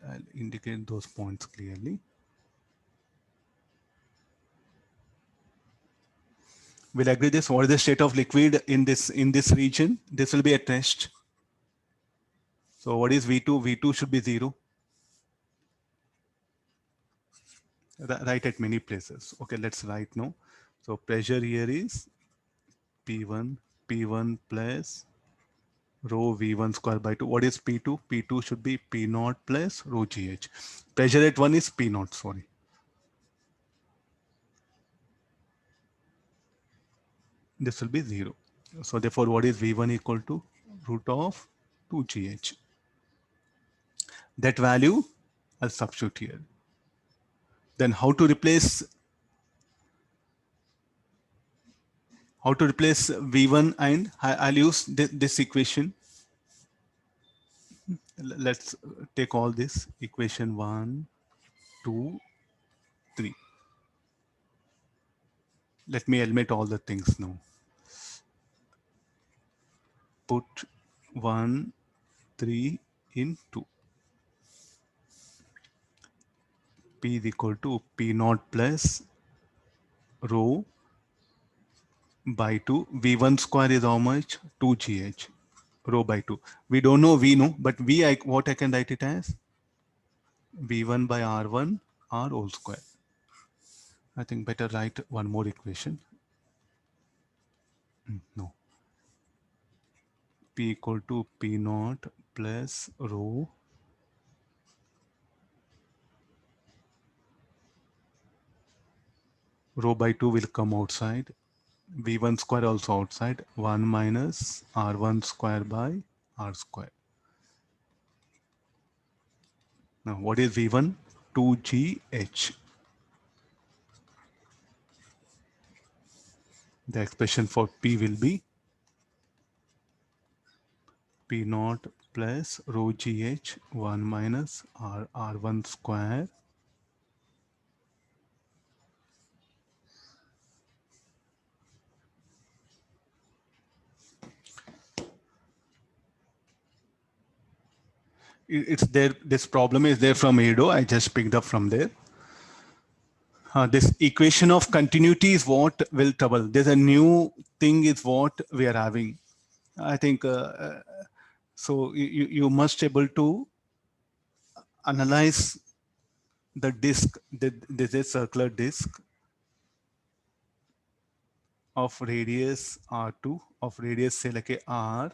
I'll indicate those points clearly. We'll agree this. What is the state of liquid in this region? This will be a test. So what is V2? V2 should be 0. Write at many places. Okay, let's write now. So pressure here is P1, P1 plus rho V1 square by 2. What is P2? P2 should be P0 plus rho GH. Pressure at 1 is P0, sorry. This will be 0. So therefore, what is V1 equal to? Root of 2GH. That value, I'll substitute here. Then how to replace V1, and I'll use this equation. Let's take all this equation 1, 2, 3. Let me eliminate all the things now. Put 1, 3 in 2. P is equal to P0 plus rho by 2. V1 square is how much? 2GH. Rho by 2. We don't know V, no, but V, what I can write it as? V1 by R1 R whole square. I think better write one more equation. No. P equal to P0 plus rho by 2 will come outside. V1 square also outside. 1 minus R1 square by R square. Now what is V1? 2GH. The expression for P will be P0 plus rho GH 1 minus R1 square it's there. This problem is there from Edo. I just picked up from there. This equation of continuity is what will trouble. There's a new thing is what we are having. I think so. You must able to analyze the disk. This is circular disk of radius R2 of radius say like a R,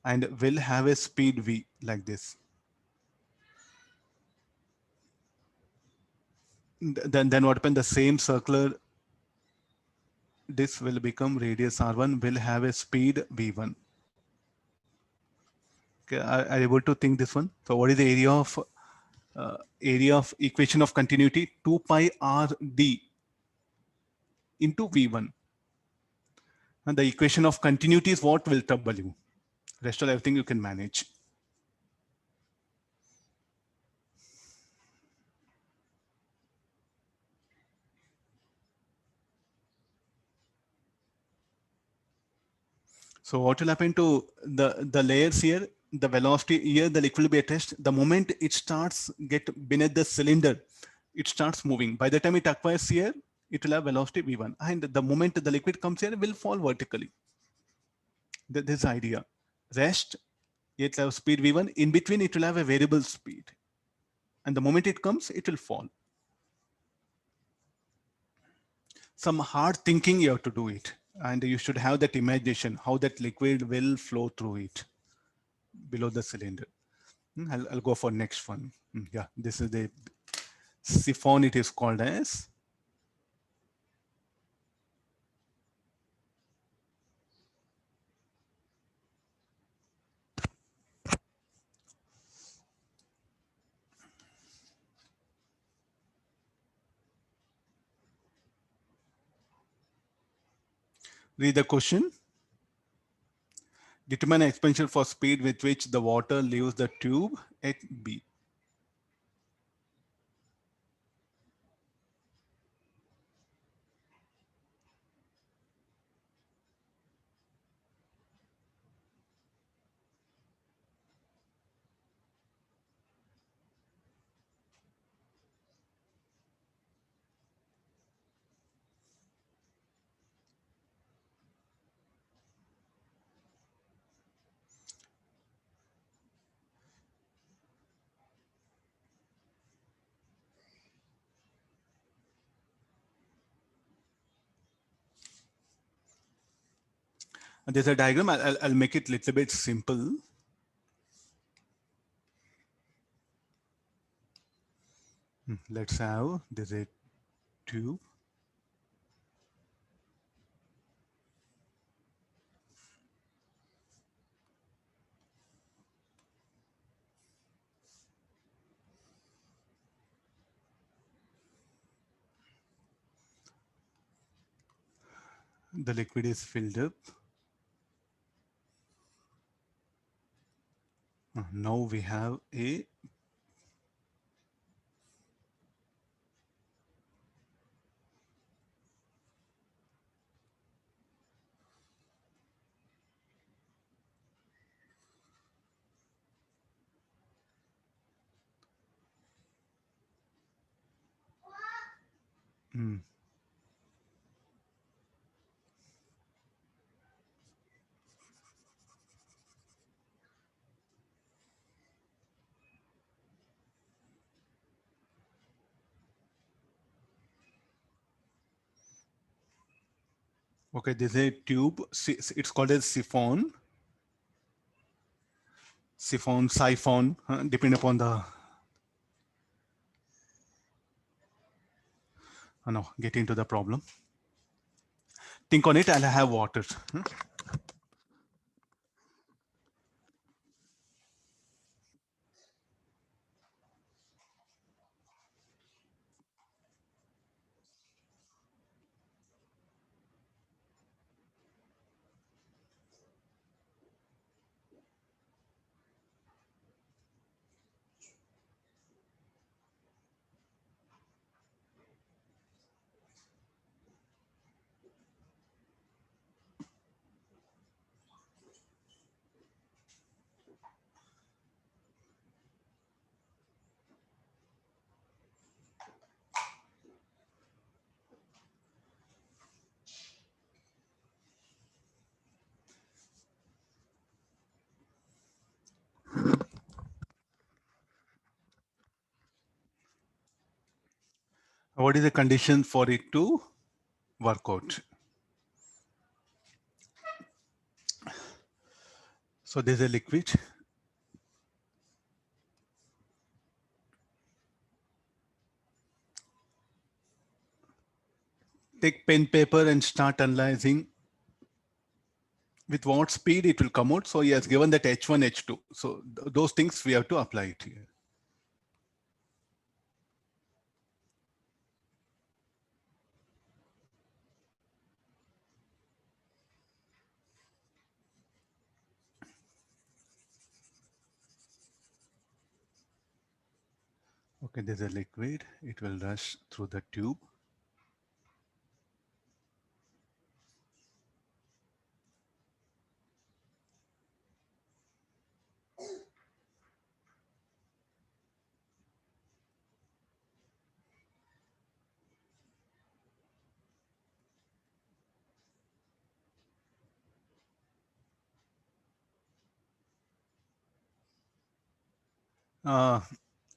and will have a speed V like this. Then what happens? The same circular disk will become radius R1 will have a speed V1. Okay, are you able to think this one? So what is the area of equation of continuity? 2 pi R D into V1. And the equation of continuity is what will trouble you. Rest of everything you can manage. So what will happen to the layers here? The velocity here, the liquid will be at rest. The moment it starts get beneath the cylinder, it starts moving. By the time it acquires here, it will have velocity V1. And the moment the liquid comes here, it will fall vertically. This idea. Rest, it will have speed V1. In between, it will have a variable speed. And the moment it comes, it will fall. Some hard thinking you have to do it. And you should have that imagination, how that liquid will flow through it below the cylinder. I'll go for next one. Yeah, this is the siphon, it is called as. Read the question. Determine expansion for speed with which the water leaves the tube at B. There's a diagram. I'll make it a little bit simple. Let's have, there's a tube. The liquid is filled up. Now we have a okay, there's a tube. It's called a siphon. Siphon, depending upon the, no, get into the problem. Think on it, I'll have water. What is the condition for it to work out? So there's a liquid. Take pen, paper and start analyzing with what speed it will come out. So he has given that H1, H2. So those things we have to apply it here. Okay, there's a liquid. It will rush through the tube.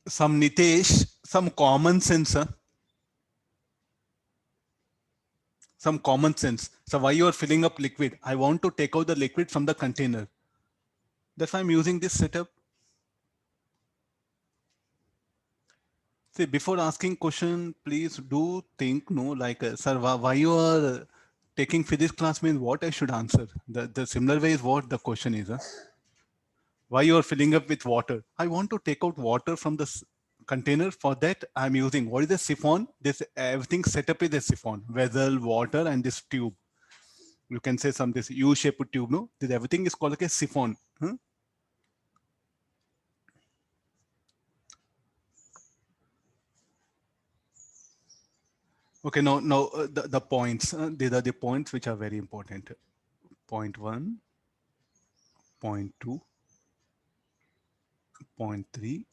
Some Nitesh, some common sense. Some common sense. So why you are filling up liquid? I want to take out the liquid from the container. That's why I'm using this setup. See, before asking question, please do think, no, like, sir, why you are taking physics class means what I should answer. The similar way is what the question is. Why you are filling up with water? I want to take out water from the container. For that, I'm using, what is the siphon? This everything set up is a siphon, vessel, water, and this tube. You can say some this U-shaped tube, no? This everything is called like a siphon. Okay, now the points. These are the points which are very important. Point 1, point 2, point 3,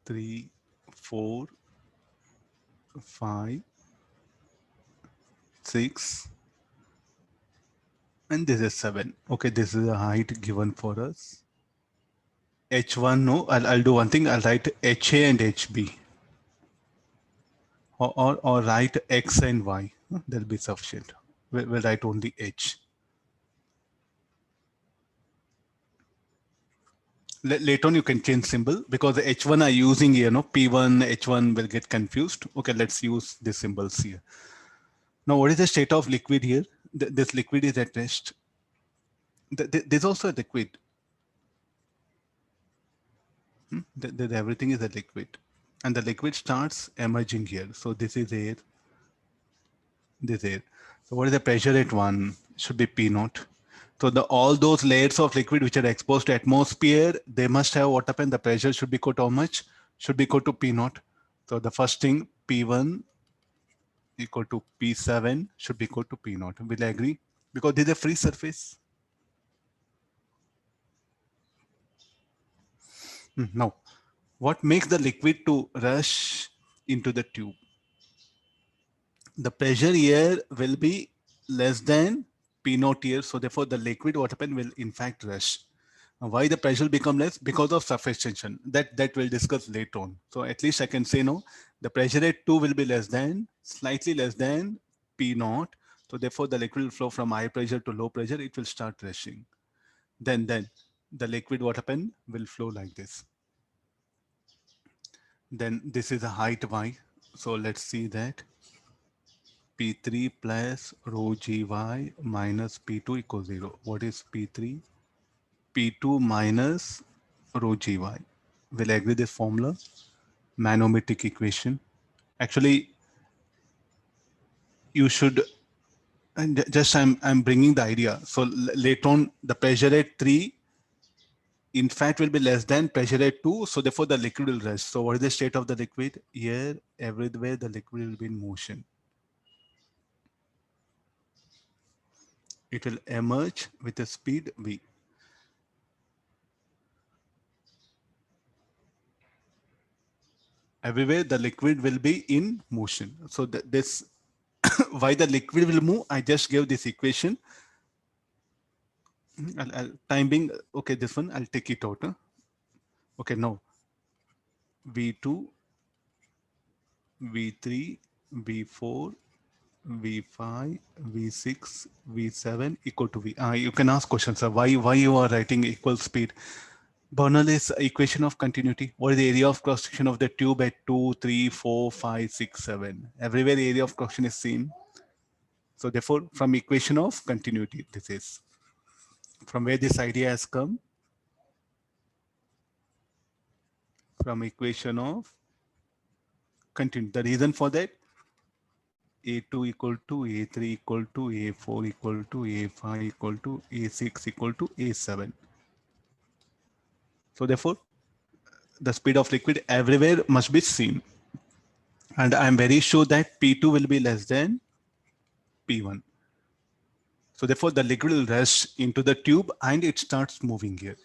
3, 4, 5, 6, and this is 7. Okay, this is the height given for us. H1, no, I'll do one thing. I'll write HA and HB. Or write X and Y. That'll be sufficient. We'll write only H. Later on you can change symbol because the H1 are using here, no? P1, H1 will get confused. Okay, let's use the symbols here. Now, what is the state of liquid here? This liquid is at rest. There's also a liquid. Everything is a liquid. And the liquid starts emerging here. So this is air. This air. So what is the pressure at 1? Should be P naught. So all those layers of liquid which are exposed to atmosphere, they must have what happened? The pressure should be equal to how much? Should be equal to P naught. So the first thing, P1 equal to P7 should be equal to P naught. Will I agree? Because this is a free surface. Now, what makes the liquid to rush into the tube? The pressure here will be less than P naught here. So therefore the liquid what happened will in fact rush. Why the pressure will become less? Because of surface tension. That we'll discuss later on. So at least I can say no, the pressure at 2 will be less than, slightly less than P naught. So therefore the liquid will flow from high pressure to low pressure. It will start rushing. Then the liquid what happened will flow like this. Then this is a height Y. So let's see that. P3 plus rho gy minus P2 equals 0. What is P3? P2 minus rho gy. Will I agree this formula? Manometric equation. Actually, you should, and just I'm bringing the idea. So later on, the pressure at 3, in fact, will be less than pressure at 2. So therefore, the liquid will rush. So what is the state of the liquid? Here, everywhere, the liquid will be in motion. It will emerge with a speed V. Everywhere the liquid will be in motion. So this why the liquid will move, I just gave this equation. I'll time being, okay, this one, I'll take it out. Huh? Okay, now V2, V3, V4, V5, V6, V7 equal to V. You can ask questions, sir. Why you are writing equal speed? Bernoulli's equation of continuity. What is the area of cross section of the tube at 2, 3, 4, 5, 6, 7? Everywhere the area of cross section is same. So therefore, from equation of continuity, this is from where this idea has come. From equation of continuity. The reason for that, A2 equal to A3 equal to A4 equal to A5 equal to A6 equal to A7. So therefore, the speed of liquid everywhere must be same. And I'm very sure that P2 will be less than P1. So therefore, the liquid will rush into the tube and it starts moving here.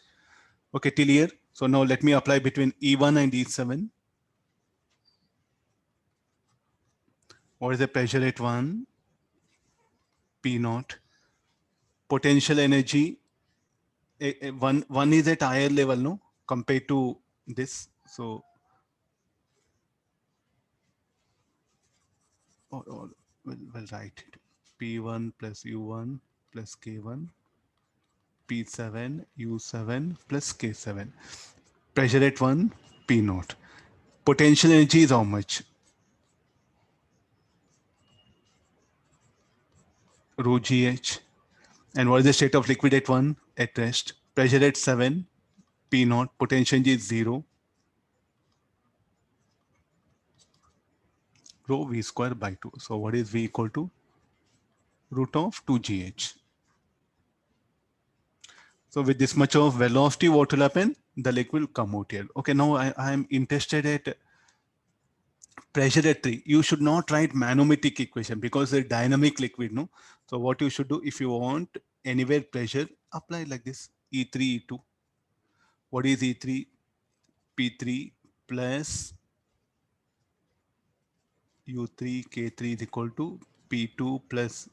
Okay, till here. So now let me apply between E1 and E7. What is the pressure at 1? P naught. Potential energy, one is at higher level, no, compared to this. So we'll write it. P1 plus U1 plus K1, P7 U7 plus K7. Pressure at 1, P naught. Potential energy is how much? Rho GH. And what is the state of liquid at 1? At rest. Pressure at 7, P naught. Potential energy is 0. Rho V square by 2. So what is V equal to? Root of 2GH. So with this much of velocity, what will happen? The liquid will come out here. Okay, now I am interested at pressure at 3. You should not write manometric equation because the dynamic liquid, no? So what you should do, if you want anywhere pressure, apply like this, E3, E2. What is E3? P3 plus U3, K3 is equal to P2 plus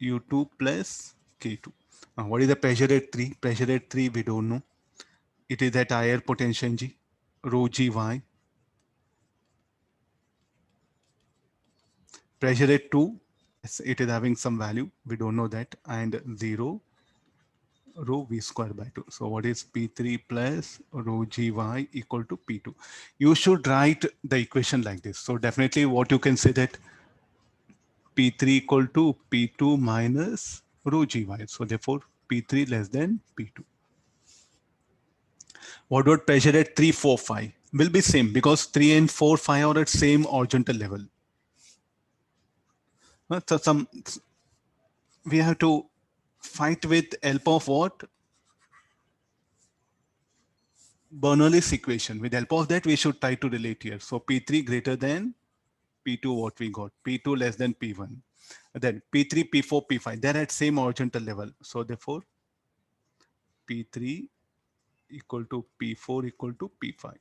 U2 plus K2. What is the pressure at 3? Pressure at 3, we don't know. It is at higher potential G, rho Gy. Pressure at 2, Yes, it is having some value. We don't know that. And 0 rho v square by 2. So what is P3 plus rho gy equal to P2? You should write the equation like this. So definitely what you can say that P3 equal to P2 minus rho gy. So therefore P3 less than P2. What about pressure at 3, 4, 5? Will be same because 3 and 4, 5 are at same horizontal level. So we have to fight with help of what? Bernoulli's equation. With help of that, we should try to relate here. So P3 greater than P2, what we got? P2 less than P1. Then P3, P4, P5. They're at same horizontal level. So therefore, P3 equal to P4 equal to P5.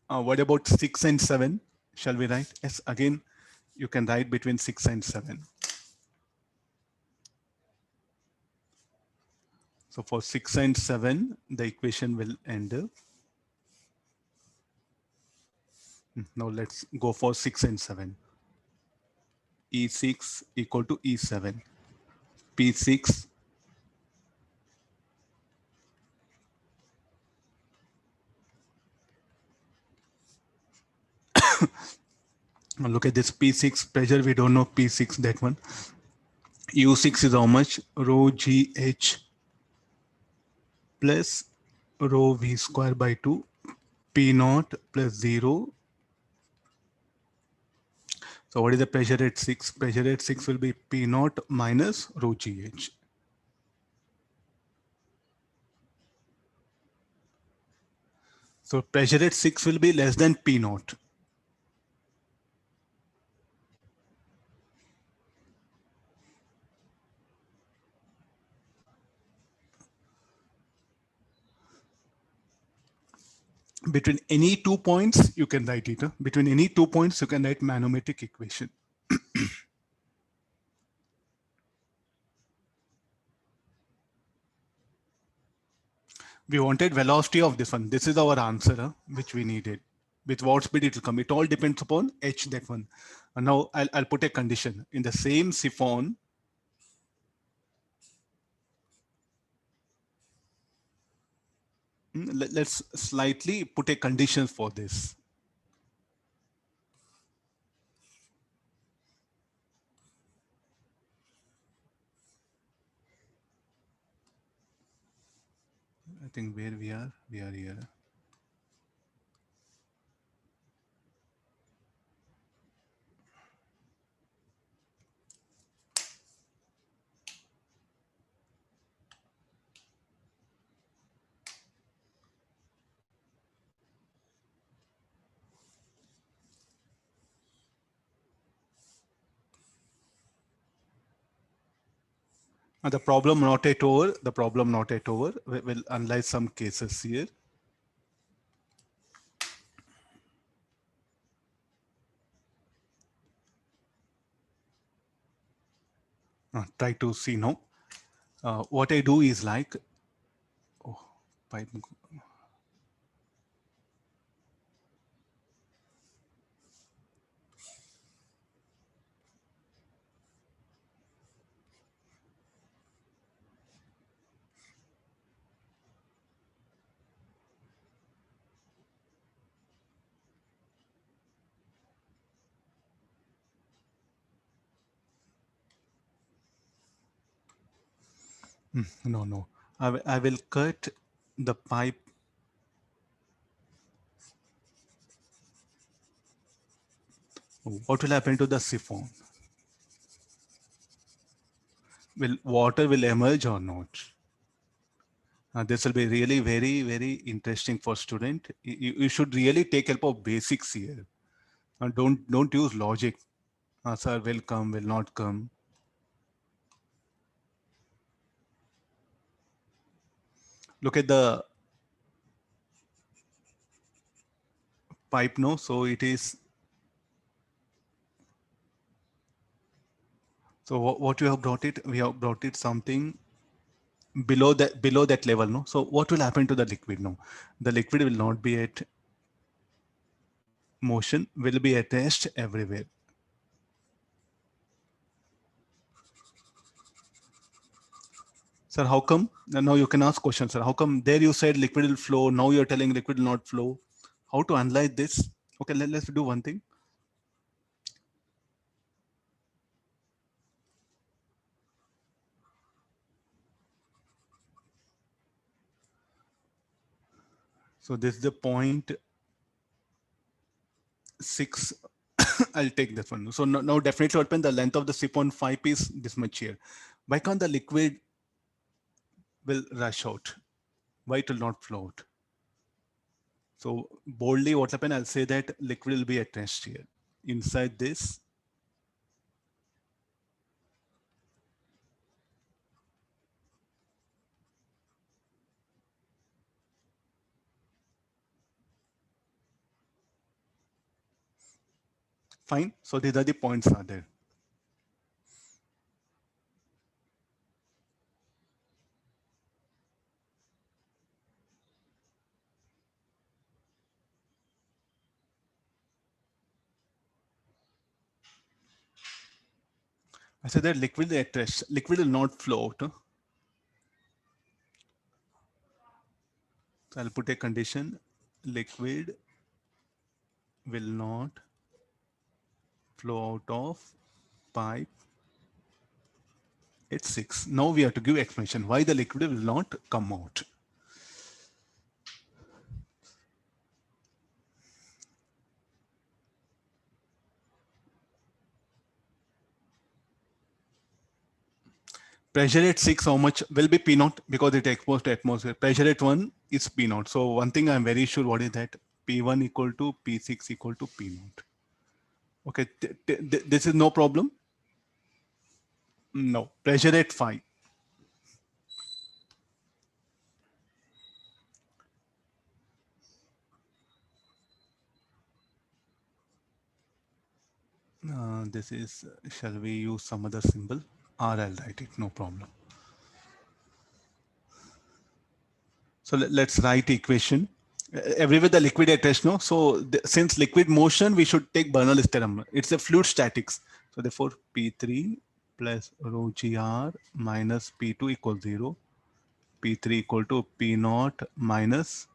What about 6 and 7? Shall we write? Yes, again, you can write between 6 and 7. So for 6 and 7, the equation will end up. Now let's go for 6 and 7. E6 equal to E7. P6 now look at this P6 pressure. We don't know P6, that one. U6 is how much? Rho GH plus rho V square by 2. P naught plus 0. So what is the pressure at 6? Pressure at 6 will be P naught minus rho GH. So pressure at 6 will be less than P naught. Between any 2 points, you can write it. Between any 2 points, you can write manometric equation. We wanted velocity of this one. This is our answer, which we needed. With what speed it will come. It all depends upon h, that one. And now I'll put a condition. In the same siphon, let's slightly put a condition for this. I think where we are here. The problem not yet over. The problem not yet over. We'll analyze some cases here. Try to see now. What I do is like, oh, pipe. No. I will cut the pipe. What will happen to the siphon? Will water will emerge or not? This will be really very, very interesting for student. You should really take help of basics here. Don't use logic. Sir will come, will not come. Look at the pipe, no? So it is. So what you have brought it? We have brought it something below that level, no? So what will happen to the liquid? No, the liquid will not be at motion, will be at rest everywhere. Sir, how come? Now you can ask questions, sir. How come there you said liquid will flow, now you're telling liquid will not flow? How to analyze this? Okay, let's do one thing. So this is the point 6. I'll take this one. So now definitely open the length of the siphon 5 is this much here. Why can't the liquid will rush out? Why it will not flow out? So boldly what happened, I'll say that liquid will be at rest here. Inside this, fine. So these are the points are there. I said that liquid at rest, liquid will not flow out. So I'll put a condition, liquid will not flow out of pipe at 6. Now we have to give explanation why the liquid will not come out. Pressure at 6, how much will be P naught because it exposed to atmosphere. Pressure at 1 is P naught. So one thing I'm very sure what is that P1 equal to P6 equal to P naught. Okay, this is no problem. No, pressure at 5. This is, shall we use some other symbol? R, I'll write it, no problem. So let's write equation. Everywhere the liquid at rest, no? So since liquid motion, we should take Bernoulli's theorem. It's a fluid statics. So therefore P3 plus rho gr minus P2 equals 0. P3 equal to P naught minus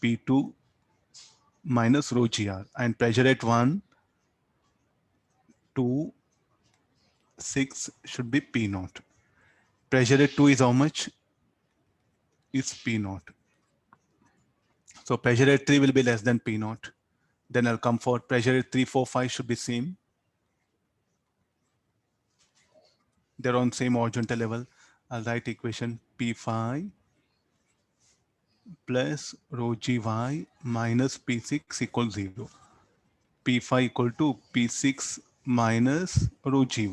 P2 minus rho gr. And pressure at 1, 2, 6 should be P naught. Pressure at 2 is how much? Is P naught. So pressure at 3 will be less than P naught. Then I'll come for pressure at 3, 4, 5 should be same. They're on same horizontal level. I'll write equation P5 plus rho gy minus P6 equals 0. P5 equal to P6 minus rho gy.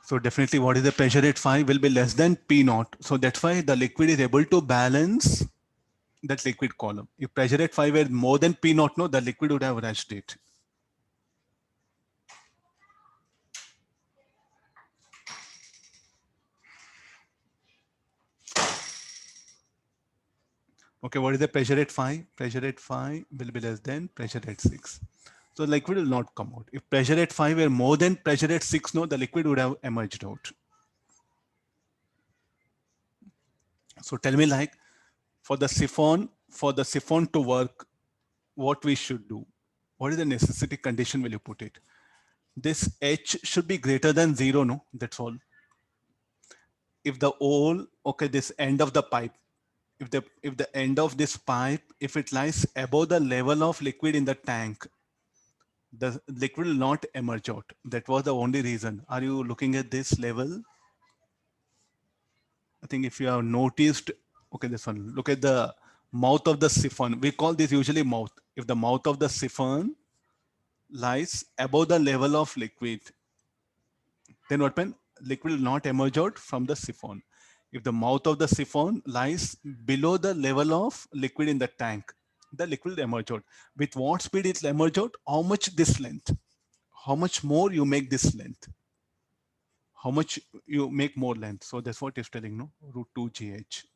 So definitely what is the pressure at 5 will be less than P naught. So that's why the liquid is able to balance that liquid column. If pressure at 5 were more than P naught, no, the liquid would have rushed it. Okay, what is the pressure at 5? Pressure at 5 will be less than pressure at 6. So liquid will not come out. If pressure at 5 were more than pressure at 6, no, the liquid would have emerged out. So tell me, like, for the siphon to work, what we should do? What is the necessity condition will you put it? This H should be greater than 0, no? That's all. If the hole, okay, this end of the pipe, if the end of this pipe, if it lies above the level of liquid in the tank, the liquid will not emerge out. That was the only reason. Are you looking at this level? I think if you have noticed, okay, this one, look at the mouth of the siphon. We call this usually mouth. If the mouth of the siphon lies above the level of liquid, then what happens? Liquid will not emerge out from the siphon. If the mouth of the siphon lies below the level of liquid in the tank, the liquid will emerge out. With what speed it will emerge out? How much this length? How much more you make this length? How much you make more length? So that's what it's telling, no? Root 2 GH.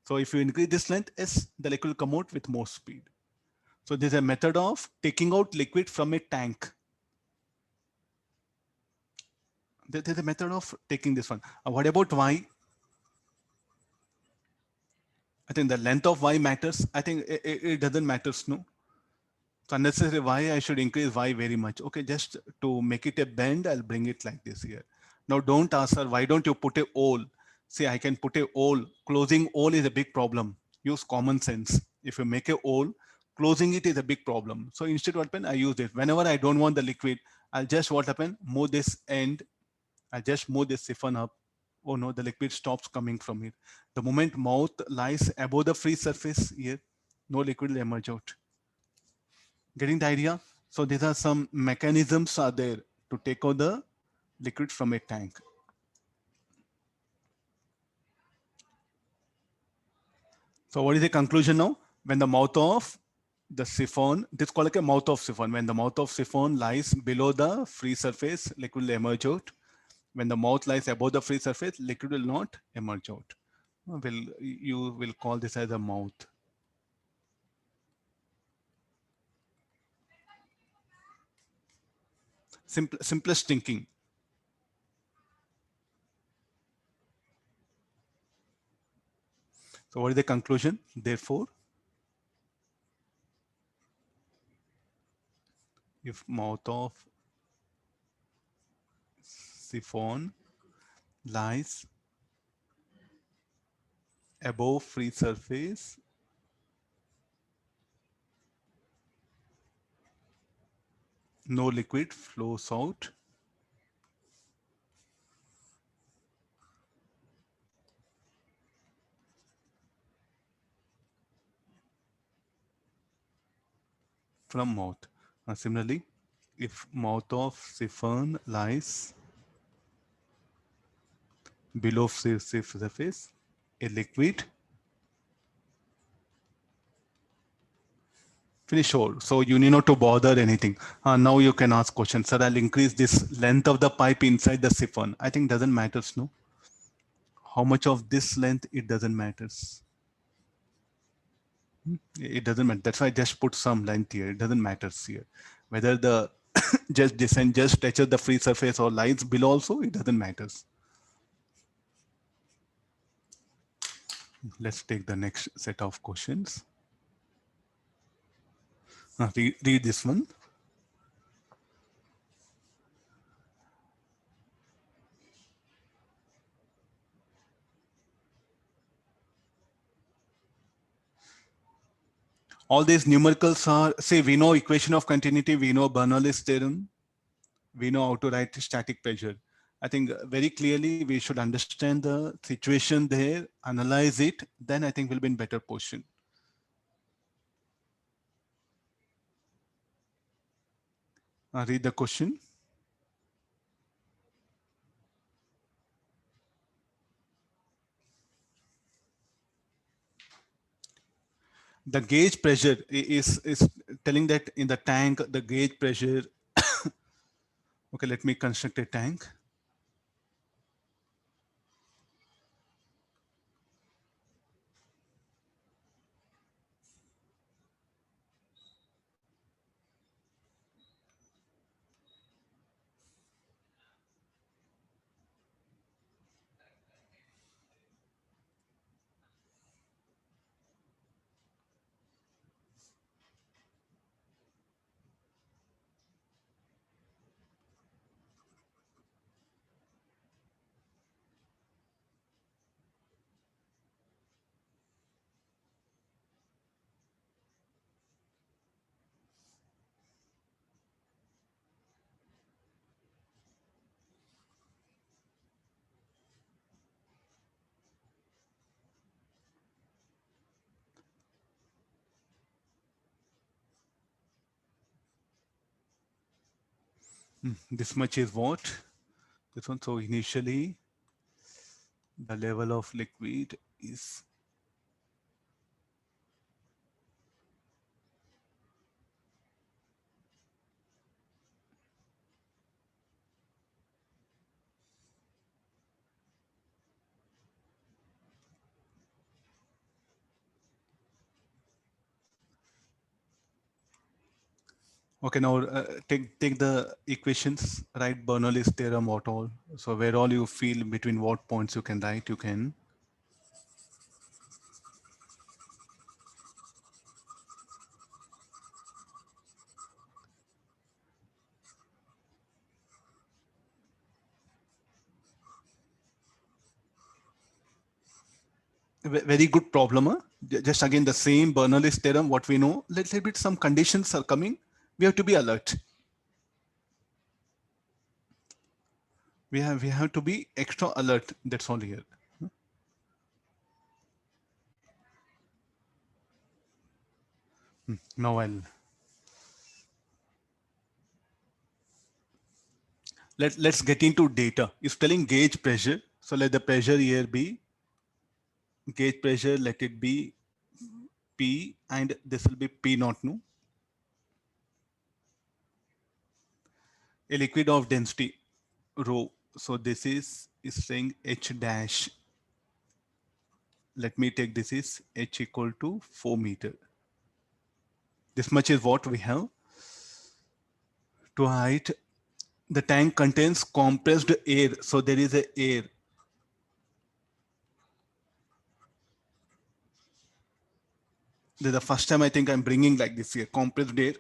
So if you increase this length, S, the liquid will come out with more speed. So there's a method of taking out liquid from a tank. There's a method of taking this one. What about Y? I think the length of Y matters. I think it doesn't matter, no? So unnecessary Y, I should increase Y very much. Okay, just to make it a bend, I'll bring it like this here. Now don't ask her, why don't you put a hole? See, I can put a hole. Closing hole is a big problem. Use common sense. If you make a hole, closing it is a big problem. So instead what happen, I use it. Whenever I don't want the liquid, I'll just what happen, move this end. I just move this siphon up. Oh no, the liquid stops coming from it. The moment mouth lies above the free surface here, no liquid will emerge out. Getting the idea? So these are some mechanisms are there to take out the liquid from a tank. So what is the conclusion now? When the mouth of the siphon, this is called like a mouth of siphon. When the mouth of siphon lies below the free surface, liquid will emerge out. When the mouth lies above the free surface, liquid will not emerge out. You will call this as a mouth. Simplest thinking. So what is the conclusion? Therefore, if mouth of siphon lies above free surface, no liquid flows out. From mouth. Similarly, if mouth of siphon lies below surface, a liquid finish hole. So you need not to bother anything. Now you can ask questions. Sir, I'll increase this length of the pipe inside the siphon. I think doesn't matter, no? How much of this length, it doesn't matter. It doesn't matter. That's why I just put some length here. It doesn't matter here. Whether the just descent just touches the free surface or lies below also, it doesn't matter. Let's take the next set of questions. Read this one. All these numericals are, say, we know equation of continuity, we know Bernoulli's theorem, we know how to write static pressure. I think very clearly we should understand the situation there, analyze it, then I think we'll be in better position. Read the question. The gauge pressure is telling that in the tank, the gauge pressure, okay, let me construct a tank. This much is what? This one. So initially, the level of liquid is Okay, now take the equations, write Bernoulli's theorem, what all. So where all you feel between what points you can write, you can. Very good problem. Huh? Just again, the same Bernoulli's theorem, what we know, little bit some conditions are coming. We have to be alert. We have to be extra alert. That's all here. Now let's get into data. It's telling gauge pressure. So let the pressure here be gauge pressure. Let it be P, and this will be P naught, no? A liquid of density rho. So this is saying H dash. Let me take this is H equal to 4 meter. This much is what we have to height. The tank contains compressed air. So there is a air. This is the first time I think I'm bringing like this here, compressed air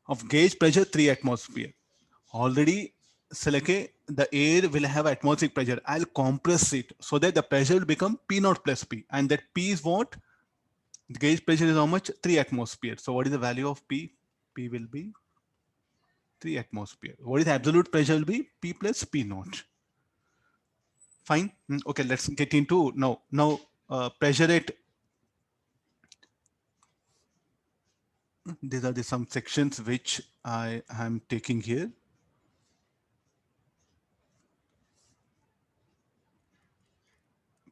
of gauge pressure 3 atmosphere. Already select the air will have atmospheric pressure. I'll compress it so that the pressure will become P naught plus P. And that P is what? The gauge pressure is how much? 3 atmosphere. So what is the value of P? P will be 3 atmosphere. What is the absolute pressure will be? P plus P naught. Fine. Okay, let's get into now pressure at. These are some sections which I am taking here.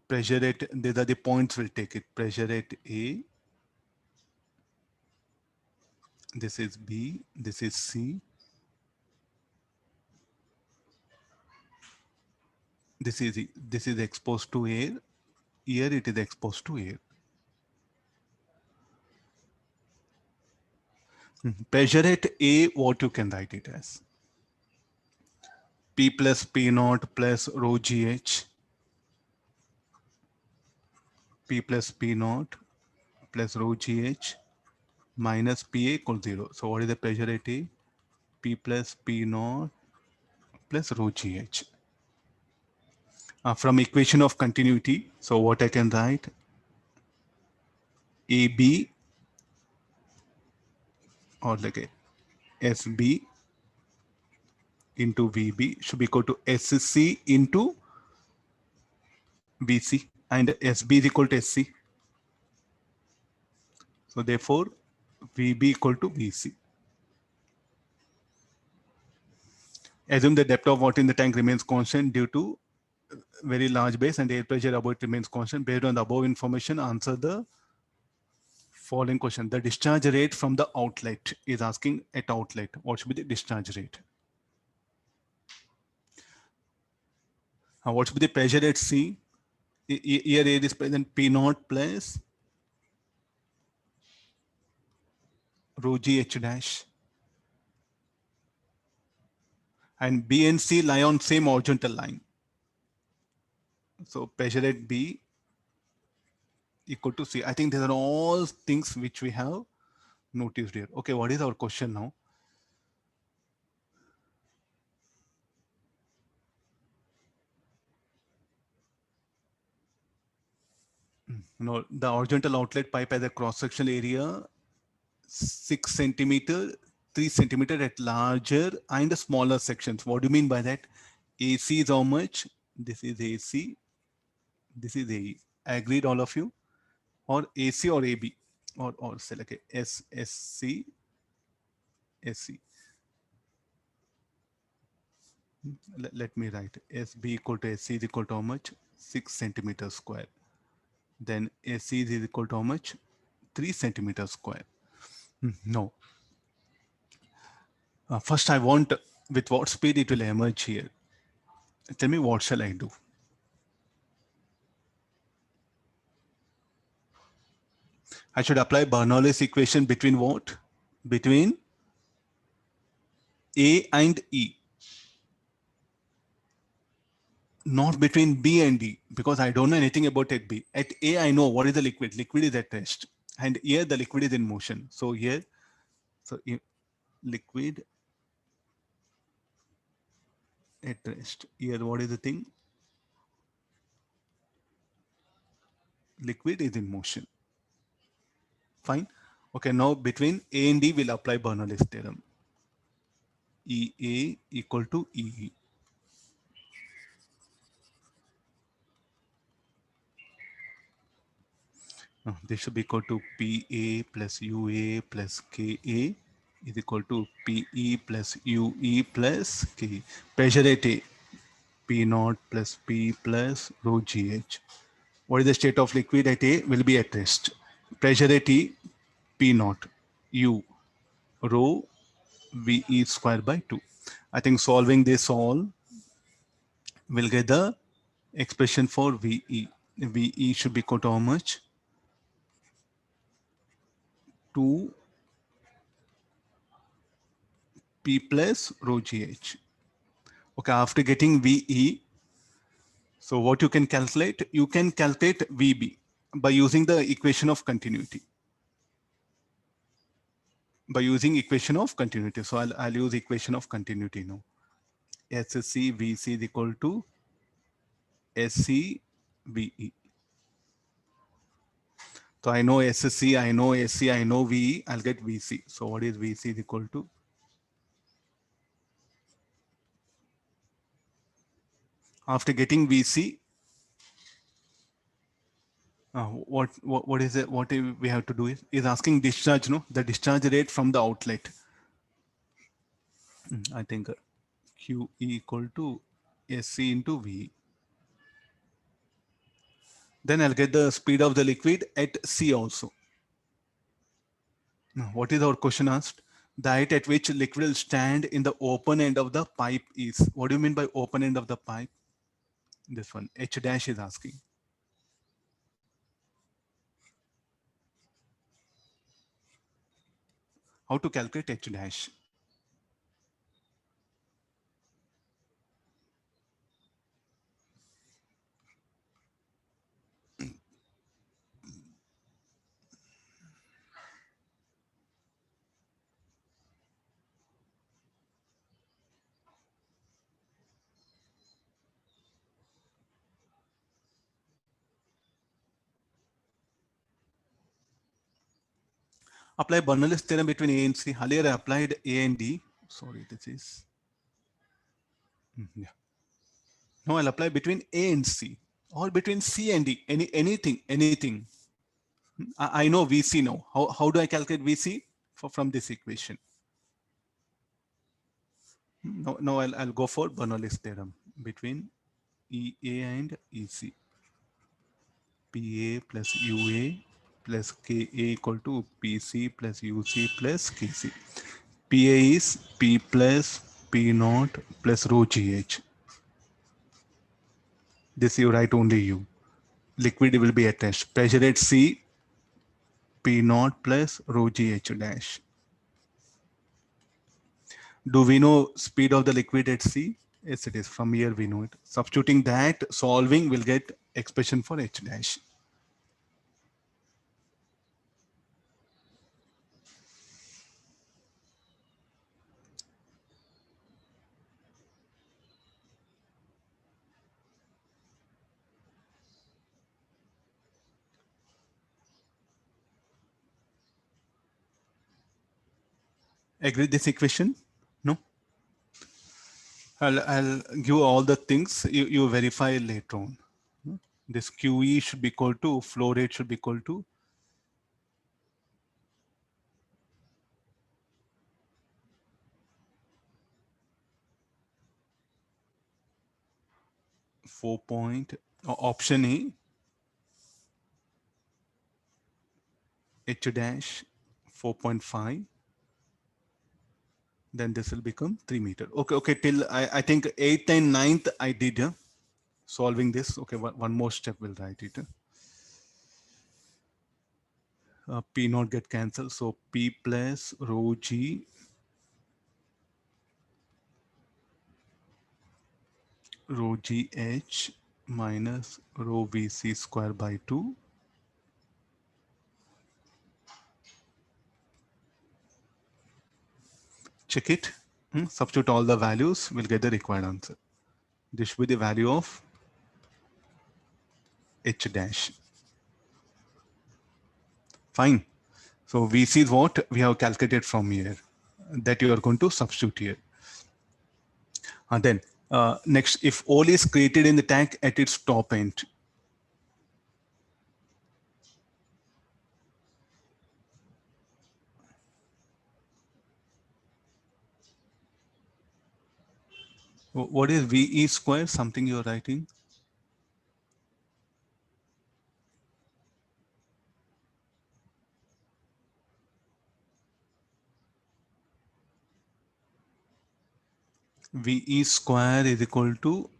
Pressure at, these are the points we'll take it. Pressure at A. This is B. This is C. This is exposed to air. Here it is exposed to air. Pressure at A, what you can write it as? P plus P naught plus rho GH. P plus P naught plus rho GH minus PA equals 0. So what is the pressure at A? P plus P naught plus rho GH. From equation of continuity, so what I can write? AB or like a SB into VB should be equal to SC into BC, and SB is equal to SC. So therefore, VB equal to VC. Assume the depth of water in the tank remains constant due to very large base and air pressure above it remains constant. Based on the above information, answer the following question. The discharge rate from the outlet is asking at outlet. What should be the discharge rate? What should be the pressure at C? Here air is present P naught plus rho G H dash. And B and C lie on same horizontal line. So pressure at B equal to C. I think these are all things which we have noticed here. Okay, what is our question now? No, the horizontal outlet pipe has a cross-sectional area 6 centimeter, 3 centimeter at larger and smaller sections. What do you mean by that? AC is how much? This is AC. This is AE. Agreed, all of you? Or AC or AB? Or say like SC, SC. Let me write SB equal to SC is equal to how much? 6 centimeters square. Then AC is equal to how much? 3 centimeters square. No. First, I want with what speed it will emerge here. Tell me what shall I do? I should apply Bernoulli's equation between what? Between A and E, not between B and D, because I don't know anything about at B. At A, I know what is the liquid. Liquid is at rest. And here the liquid is in motion. So here, liquid at rest. Here, what is the thing? Liquid is in motion. Fine. Okay, now between A and D, we'll apply Bernoulli's theorem. EA equal to EE. This should be equal to PA plus UA plus KA is equal to PE plus UE plus K. Pressure at A, P naught plus P plus rho GH. What is the state of liquid at A? Will be at rest. Pressure at E, P naught, U, rho VE square by 2. I think solving this all will get the expression for VE. VE should be equal to how much? 2 P plus rho GH. Okay, after getting VE, so what you can calculate? You can calculate VB by using the equation of continuity. By using equation of continuity. So I'll use equation of continuity now. SC VC is equal to SC VE. So I know SC, I know SC, I know VE, I'll get VC. So what is VC is equal to? After getting VC, what is it? What we have to do is asking discharge, no? The discharge rate from the outlet. I think QE equal to SC into V. Then I'll get the speed of the liquid at C also. Now, what is our question asked? The height at which liquid will stand in the open end of the pipe is. What do you mean by open end of the pipe? This one, H dash is asking. How to calculate H dash? Apply Bernoulli's theorem between A and C. Earlier I applied A and D. Sorry, this is. Yeah. Now I'll apply between A and C or between C and D. Anything. I know VC now. How do I calculate VC from this equation? Now I'll go for Bernoulli's theorem between EA and EC. PA plus UA plus KA equal to PC plus UC plus KC. PA is P plus P naught plus rho GH. This you write only U. Liquid will be attached. Pressure at C, P naught plus rho GH dash. Do we know speed of the liquid at C? Yes, it is. From here we know it. Substituting that, solving, will get expression for H dash. Agree with this equation? No? I'll give all the things you verify later on. This QE should be equal to, flow rate should be equal to 4 point, option A, H dash 4.5. Then this will become 3 meter. Okay, till I think 8th and 9th I did solving this. Okay, one more step will write it. P naught get cancelled. So P plus rho G rho GH minus rho VC square by 2. Check it. Substitute all the values, we'll get the required answer. This should be the value of H dash. Fine. So VC is what we have calculated from here, that you are going to substitute here. And then next, if all is created in the tank at its top end, what is VE square? Something you're writing? VE square is equal to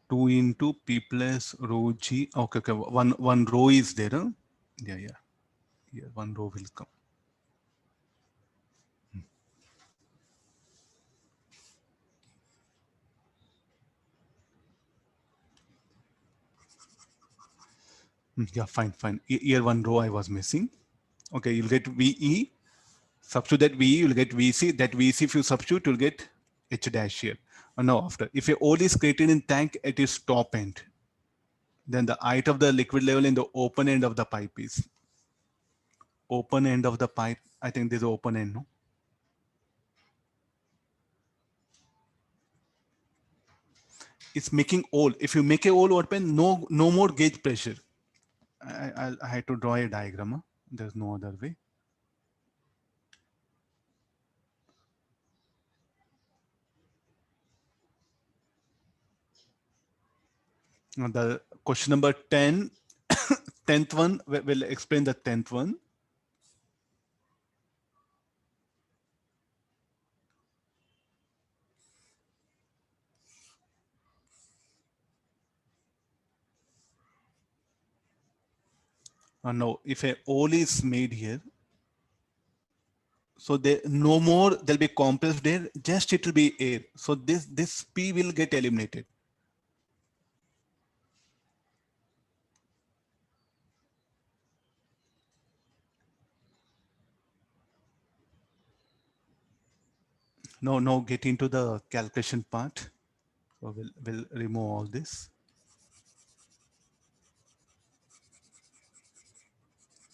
2 into P plus rho G. Okay, okay. One row is there. Huh? Yeah, yeah. Here, one row will come. Yeah, fine, fine. Here one row I was missing. Okay, you'll get VE. Substitute that VE, you'll get VC. That VC, if you substitute, you'll get H dash here. Now after, if a hole is created in tank at its top end, then the height of the liquid level in the open end of the pipe is open end of the pipe. I think there's open end, no? It's making hole. If you make a hole open, no more gauge pressure. I had to draw a diagram. Huh? There's no other way. Now the question number 10, 10th one, will explain the 10th one. No, if a hole is made here, so there no more there'll be compressed air, just it will be air. So this P will get eliminated. Now get into the calculation part. So we'll remove all this.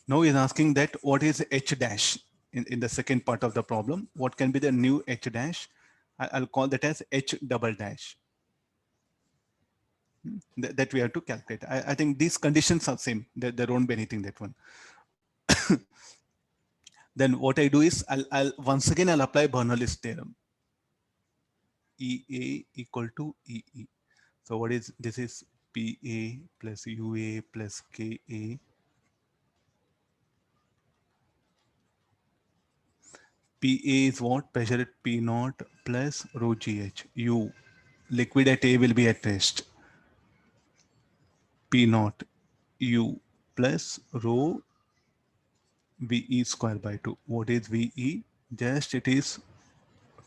Now he's asking that what is H dash in the second part of the problem? What can be the new H dash? I'll call that as H double dash. That we have to calculate. I think these conditions are same. There won't be anything that one. Then what I do is I'll once again I'll apply Bernoulli's theorem. EA equal to EE. So what is this is PA plus UA plus KA. PA is what? Pressure at P naught plus rho GH. U, liquid at A will be at rest. P naught U plus rho VE square by 2. What is VE? Just it is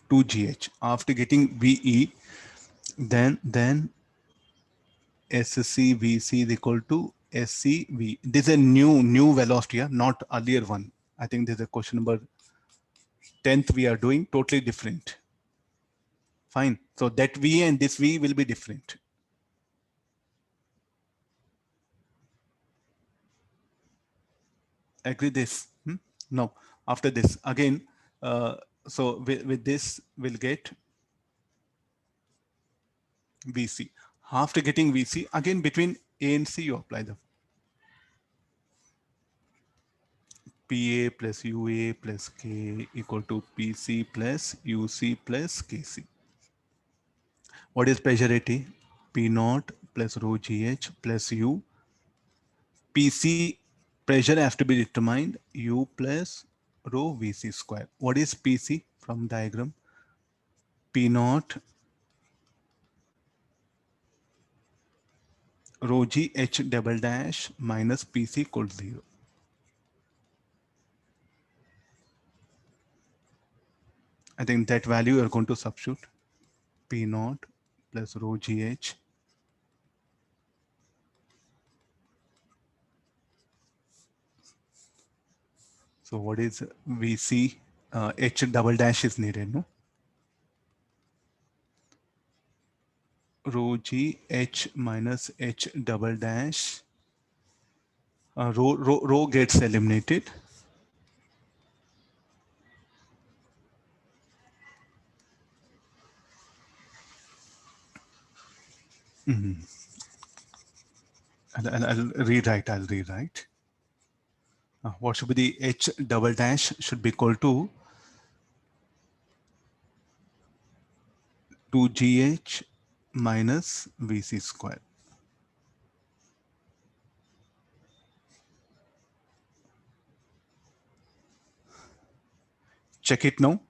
2GH. After getting VE, then SCVC is equal to SCV. This is a new velocity, not earlier one. I think this is a question number 10th we are doing totally different. Fine. So that V and this V will be different. Agree this? No. After this again, so with this we'll get VC. After getting VC, again between A and C you apply the PA plus UA plus K equal to PC plus UC plus KC. What is pressure at A? P naught plus rho GH plus U. PC pressure has to be determined U plus rho VC square. What is PC from diagram? P naught rho GH double dash minus PC equals 0. I think that value you are going to substitute P naught plus rho GH. So what is VC? H double dash is needed, no? Rho G H minus H double dash. Rho gets eliminated. I'll rewrite. What should be the H double dash should be equal to 2GH minus VC square. Check it now.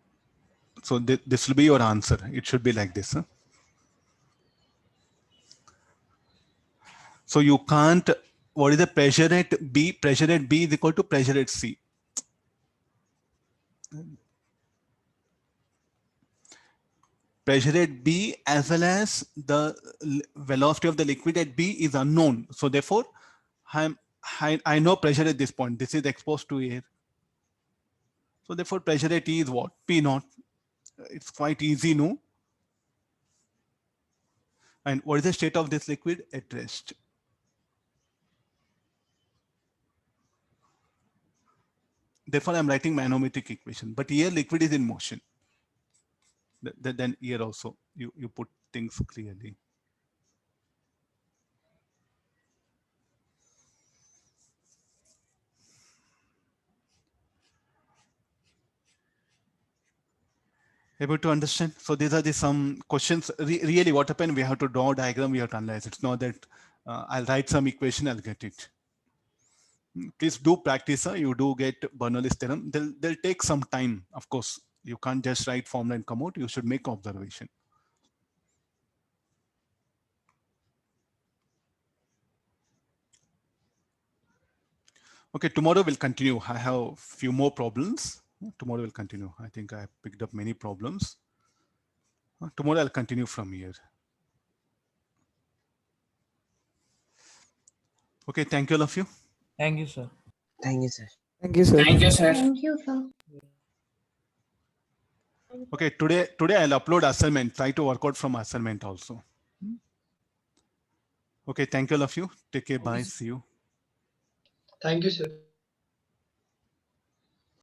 So this will be your answer. It should be like this. Huh? So you can't, what is the pressure at B? Pressure at B is equal to pressure at C. Pressure at B as well as the velocity of the liquid at B is unknown. So therefore, I know pressure at this point. This is exposed to air. So therefore, pressure at E is what? P naught. It's quite easy, no? And what is the state of this liquid? At rest. Therefore, I'm writing manometric equation. But here liquid is in motion. Then here also you put things clearly. Able to understand? So these are some questions. Really, what happened? We have to draw a diagram. We have to analyze. It's not that I'll write some equation. I'll get it. Please do practice. You do get Bernoulli's theorem. They'll take some time. Of course, you can't just write formula and come out. You should make observation. Okay, tomorrow we'll continue. I have a few more problems. Tomorrow we'll continue. I think I picked up many problems. Tomorrow I'll continue from here. Okay, thank you all of you. Thank you, sir. Thank you, sir. Thank you, sir. Thank you, sir. Thank you, sir. Okay, today I'll upload assignment. Try to work out from assignment also. Okay, thank you all of you. Take care. Bye. See you. Thank you, sir.